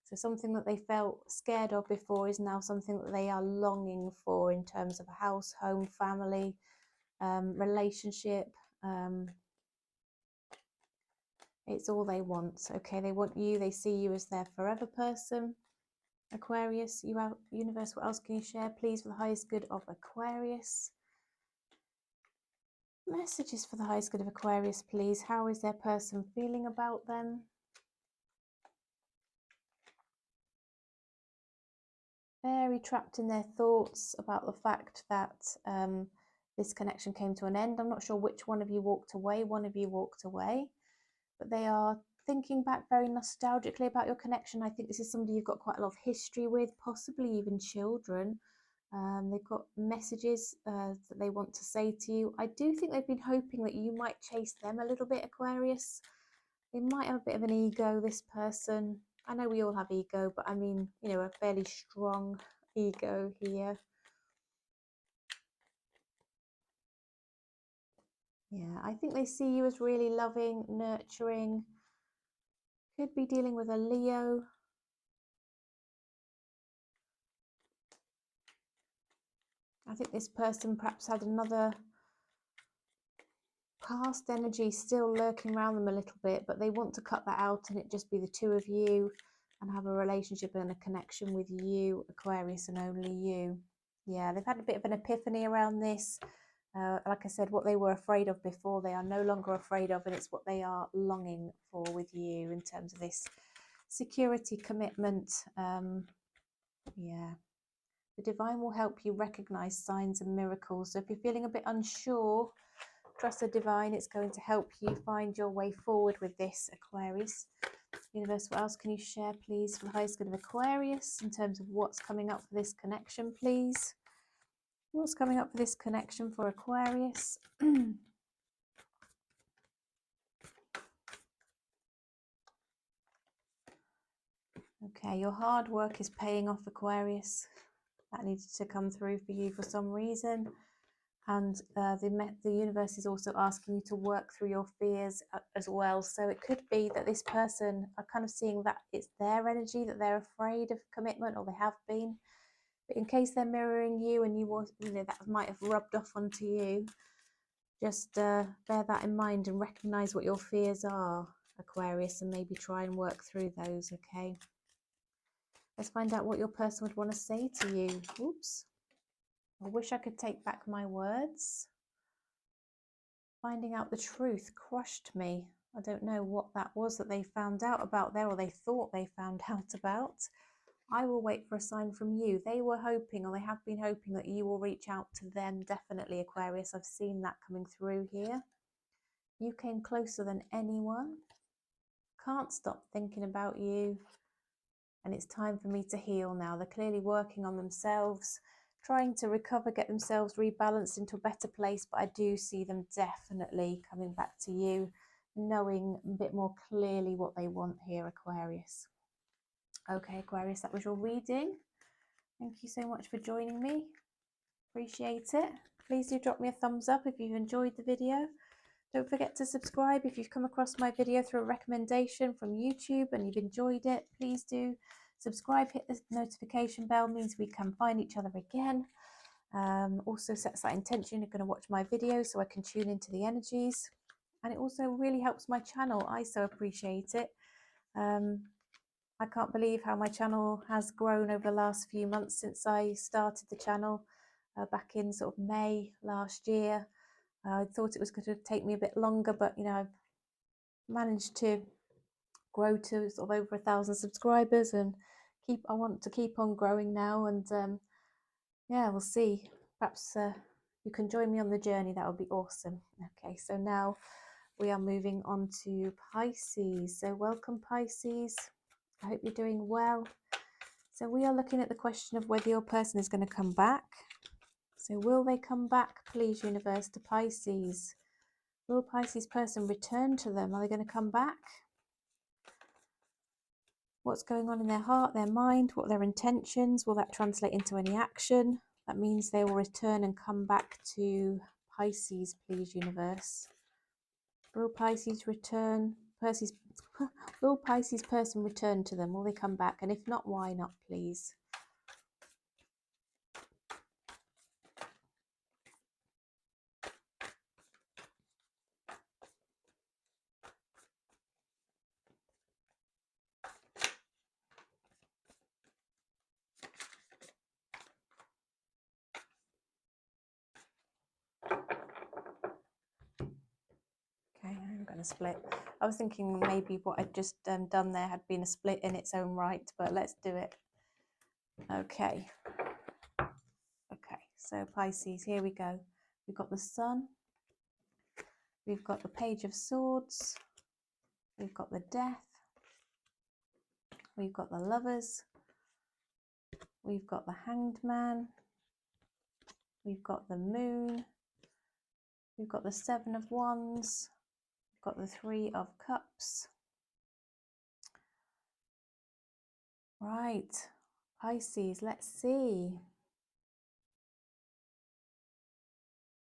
so something that they felt scared of before is now something that they are longing for in terms of a house, home, family, relationship. It's all they want. Okay, they want you, they see you as their forever person. Aquarius, universe, what else can you share, please, for the highest good of Aquarius? Messages for the highest good of Aquarius, please. How is their person feeling about them? Very trapped in their thoughts about the fact that this connection came to an end. I'm not sure which one of you walked away. One of you walked away, but they are thinking back very nostalgically about your connection. I think this is somebody you've got quite a lot of history with, possibly even children. They've got messages that they want to say to you. I do think they've been hoping that you might chase them a little bit, Aquarius. They might have a bit of an ego, this person. I know we all have ego, but I mean, you know, a fairly strong ego here. Yeah, I think they see you as really loving, nurturing. Could be dealing with a Leo. I think this person perhaps had another past energy still lurking around them a little bit, but they want to cut that out and it just be the two of you and have a relationship and a connection with you, Aquarius, and only you. Yeah, they've had a bit of an epiphany around this. Like I said, what they were afraid of before, they are no longer afraid of, and it's what they are longing for with you in terms of this security commitment. Yeah. The divine will help you recognize signs and miracles. So if you're feeling a bit unsure, trust the divine. It's going to help you find your way forward with this, Aquarius. Universe, what else can you share, please, for the highest good of Aquarius in terms of what's coming up for this connection, please? What's coming up for this connection for Aquarius? Okay, your hard work is paying off, Aquarius. That needed to come through for you for some reason. And the universe is also asking you to work through your fears as well. So it could be that this person are kind of seeing that it's their energy, that they're afraid of commitment, or they have been. But in case they're mirroring you and you know, that might have rubbed off onto you, just bear that in mind and recognize what your fears are, Aquarius, and maybe try and work through those, okay? Let's find out what your person would want to say to you. Oops. I wish I could take back my words. Finding out the truth crushed me. I don't know what that was that they found out about there, or they thought they found out about. I will wait for a sign from you. They were hoping, or they have been hoping, that you will reach out to them, definitely, Aquarius. I've seen that coming through here. You came closer than anyone. Can't stop thinking about you. And it's time for me to heal now. They're clearly working on themselves, trying to recover, get themselves rebalanced into a better place. But I do see them definitely coming back to you, knowing a bit more clearly what they want here, Aquarius. Okay, Aquarius, that was your reading. Thank you so much for joining me. Appreciate it. Please do drop me a thumbs up if you've enjoyed the video. Don't forget to subscribe if you've come across my video through a recommendation from YouTube and you've enjoyed it. Please do subscribe, hit the notification bell, means we can find each other again. Also sets that intention you're going to watch my video so I can tune into the energies. And it also really helps my channel. I so appreciate it. I can't believe how my channel has grown over the last few months since I started the channel back in sort of May last year. I thought it was going to take me a bit longer, but you know, I've managed to grow to sort of over 1,000 subscribers, and I want to keep on growing now. And yeah, we'll see. Perhaps you can join me on the journey. That would be awesome. Okay, so now we are moving on to Pisces. So welcome, Pisces. I hope you're doing well. So we are looking at the question of whether your person is going to come back. So will they come back, please, universe, to Pisces? Will Pisces person return to them? Are they going to come back? What's going on in their heart, their mind, what their intentions? Will that translate into any action? That means they will return and come back to Pisces, please, universe. Will Pisces return? Will Pisces person return to them? Will they come back? And if not, why not, please? Okay, I'm going to split. I was thinking maybe what I'd just done there had been a split in its own right, but let's do it. Okay. Okay, so Pisces, here we go. We've got the Sun. We've got the Page of Swords. We've got the Death. We've got the Lovers. We've got the Hanged Man. We've got the Moon. We've got the Seven of Wands. We've got the Three of Cups. Right, Pisces, let's see.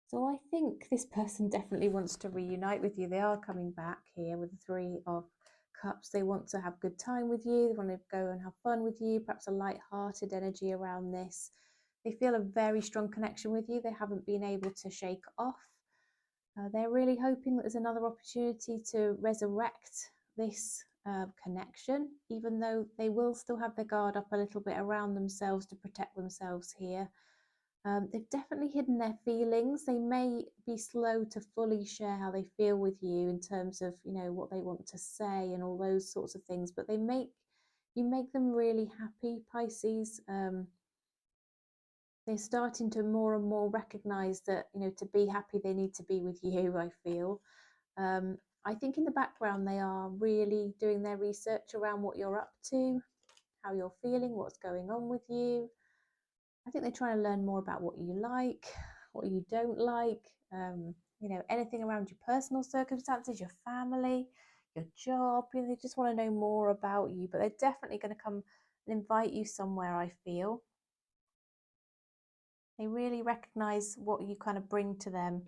So I think this person definitely wants to reunite with you. They are coming back here with the Three of Cups. They want to have a good time with you. They want to go and have fun with you, perhaps a light-hearted energy around this. They feel a very strong connection with you. They haven't been able to shake off. They're really hoping that there's another opportunity to resurrect this connection, even though they will still have their guard up a little bit around themselves to protect themselves here. They've definitely hidden their feelings. They may be slow to fully share how they feel with you in terms of, you know, what they want to say and all those sorts of things, but you make them really happy, Pisces. They're starting to more and more recognize that, you know, to be happy, they need to be with you, I feel. I think in the background, they are really doing their research around what you're up to, how you're feeling, what's going on with you. I think they're trying to learn more about what you like, what you don't like, you know, anything around your personal circumstances, your family, your job. You know, they just want to know more about you, but they're definitely going to come and invite you somewhere, I feel. They really recognize what you kind of bring to them.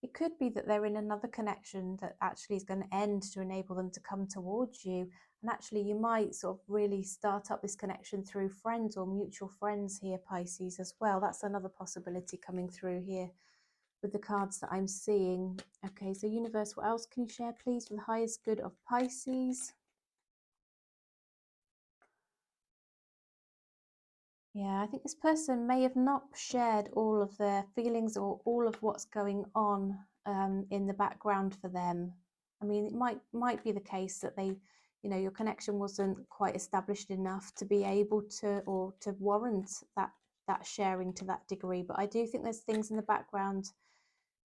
It could be that they're in another connection that actually is going to end to enable them to come towards you. And actually, you might sort of really start up this connection through friends or mutual friends here, Pisces, as well. That's another possibility coming through here with the cards that I'm seeing. Okay, so universe, what else can you share, please, for the highest good of Pisces? Yeah, I think this person may have not shared all of their feelings or all of what's going on in the background for them. I mean, it might be the case that they, you know, your connection wasn't quite established enough to be able to, or to warrant that sharing to that degree. But I do think there's things in the background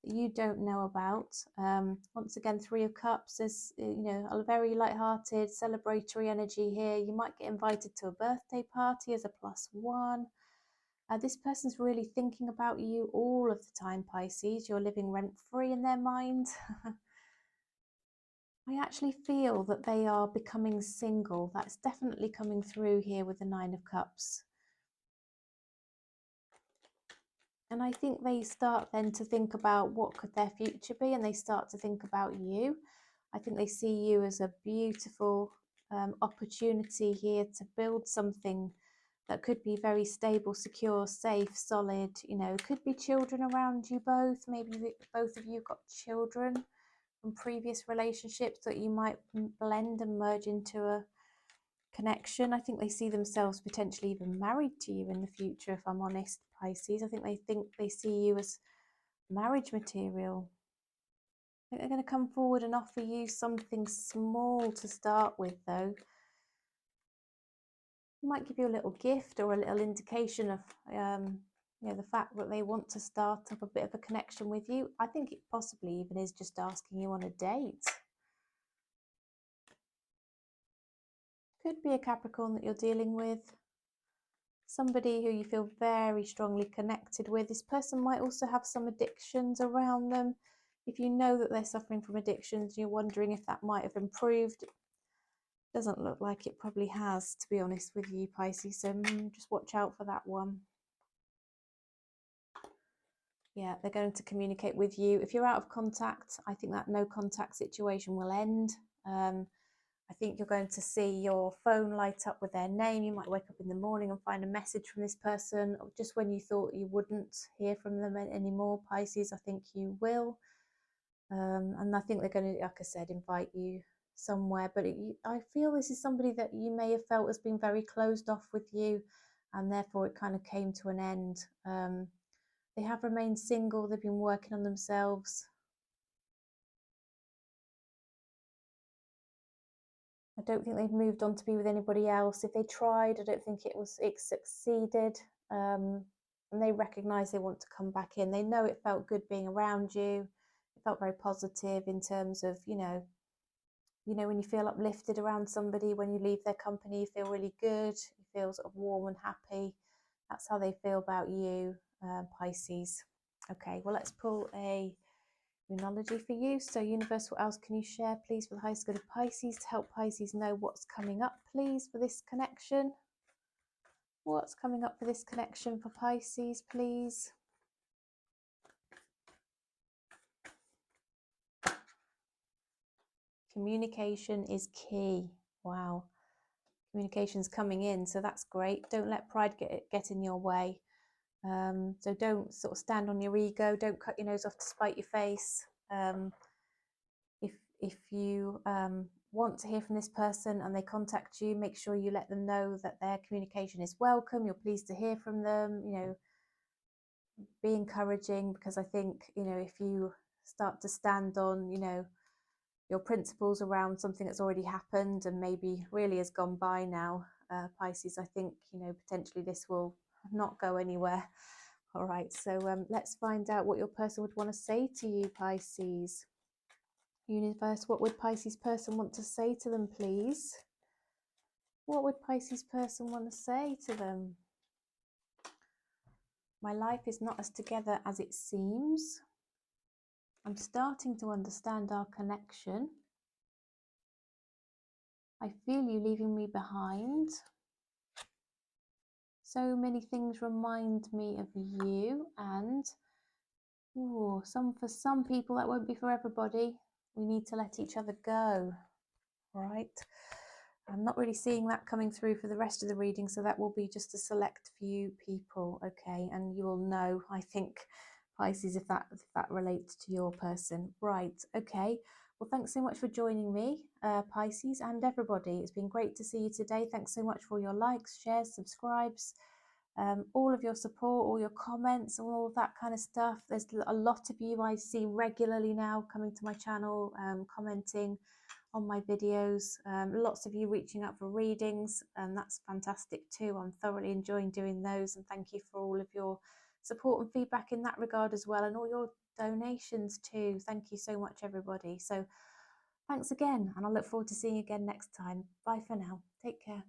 that you don't know about. Once again, Three of Cups is, you know, a very light-hearted, celebratory energy here. You might get invited to a birthday party as a +1. This person's really thinking about you all of the time, Pisces. You're living rent-free in their mind. I actually feel that they are becoming single. That's definitely coming through here with the Nine of Cups. And I think they start then to think about what could their future be, and they start to think about you. I think they see you as a beautiful opportunity here to build something that could be very stable, secure, safe, solid. You know, could be children around you both. Maybe both of you got children from previous relationships that you might blend and merge into a connection. I think they see themselves potentially even married to you in the future, if I'm honest, Pisces. I think they see you as marriage material. I think they're going to come forward and offer you something small to start with, though. It might give you a little gift or a little indication of you know, the fact that they want to start up a bit of a connection with you. I think it possibly even is just asking you on a date. Could be a Capricorn that you're dealing with. Somebody who you feel very strongly connected with. This person might also have some addictions around them. If you know that they're suffering from addictions, you're wondering if that might have improved. Doesn't look like it probably has, to be honest with you, Pisces. So just watch out for that one. Yeah, they're going to communicate with you. If you're out of contact, I think that no contact situation will end. I think you're going to see your phone light up with their name. You might wake up in the morning and find a message from this person, or just when you thought you wouldn't hear from them anymore, Pisces, I think you will. And I think they're going to, like I said, invite you somewhere. But I feel this is somebody that you may have felt has been very closed off with you, and therefore it kind of came to an end. They have remained single. They've been working on themselves. I don't think they've moved on to be with anybody else. If they tried, I don't think it succeeded. And they recognise they want to come back in. They know it felt good being around you. It felt very positive in terms of, you know, when you feel uplifted around somebody, when you leave their company, you feel really good. You feel sort of warm and happy. That's how they feel about you, Pisces. Okay, well, let's pull a Moonology for you. So universe, what else can you share, please, for the highest good of Pisces, to help Pisces know what's coming up, please, for this connection? What's coming up for this connection for Pisces, please? Communication is key. Wow. Communication's coming in, so that's great. Don't let pride get in your way. So don't sort of stand on your ego. Don't cut your nose off to spite your face. If you want to hear from this person and they contact you, make sure you let them know that their communication is welcome. You're pleased to hear from them. You know, be encouraging, because I think, you know, if you start to stand on, you know, your principles around something that's already happened and maybe really has gone by now, Pisces, I think, you know, potentially this will not go anywhere. All right, so let's find out what your person would want to say to you, Pisces. Universe, what would Pisces person want to say to them, please? What would Pisces person want to say to them? My life is not as together as it seems. I'm starting to understand our connection. I feel you leaving me behind. So many things remind me of you, and for some people that won't be for everybody. We need to let each other go. Right. I'm not really seeing that coming through for the rest of the reading, so that will be just a select few people, okay? And you will know, I think, Pisces, if that relates to your person. Right, okay. Well, thanks so much for joining me, Pisces, and everybody. It's been great to see you today. Thanks so much for your likes, shares, subscribes, all of your support, all your comments, all of that kind of stuff. There's a lot of you I see regularly now coming to my channel, commenting on my videos. Lots of you reaching out for readings, and that's fantastic too. I'm thoroughly enjoying doing those, and thank you for all of your support and feedback in that regard as well, and all your donations too. Thank you so much, everybody. So thanks again, and I look forward to seeing you again next time. Bye for now. Take care.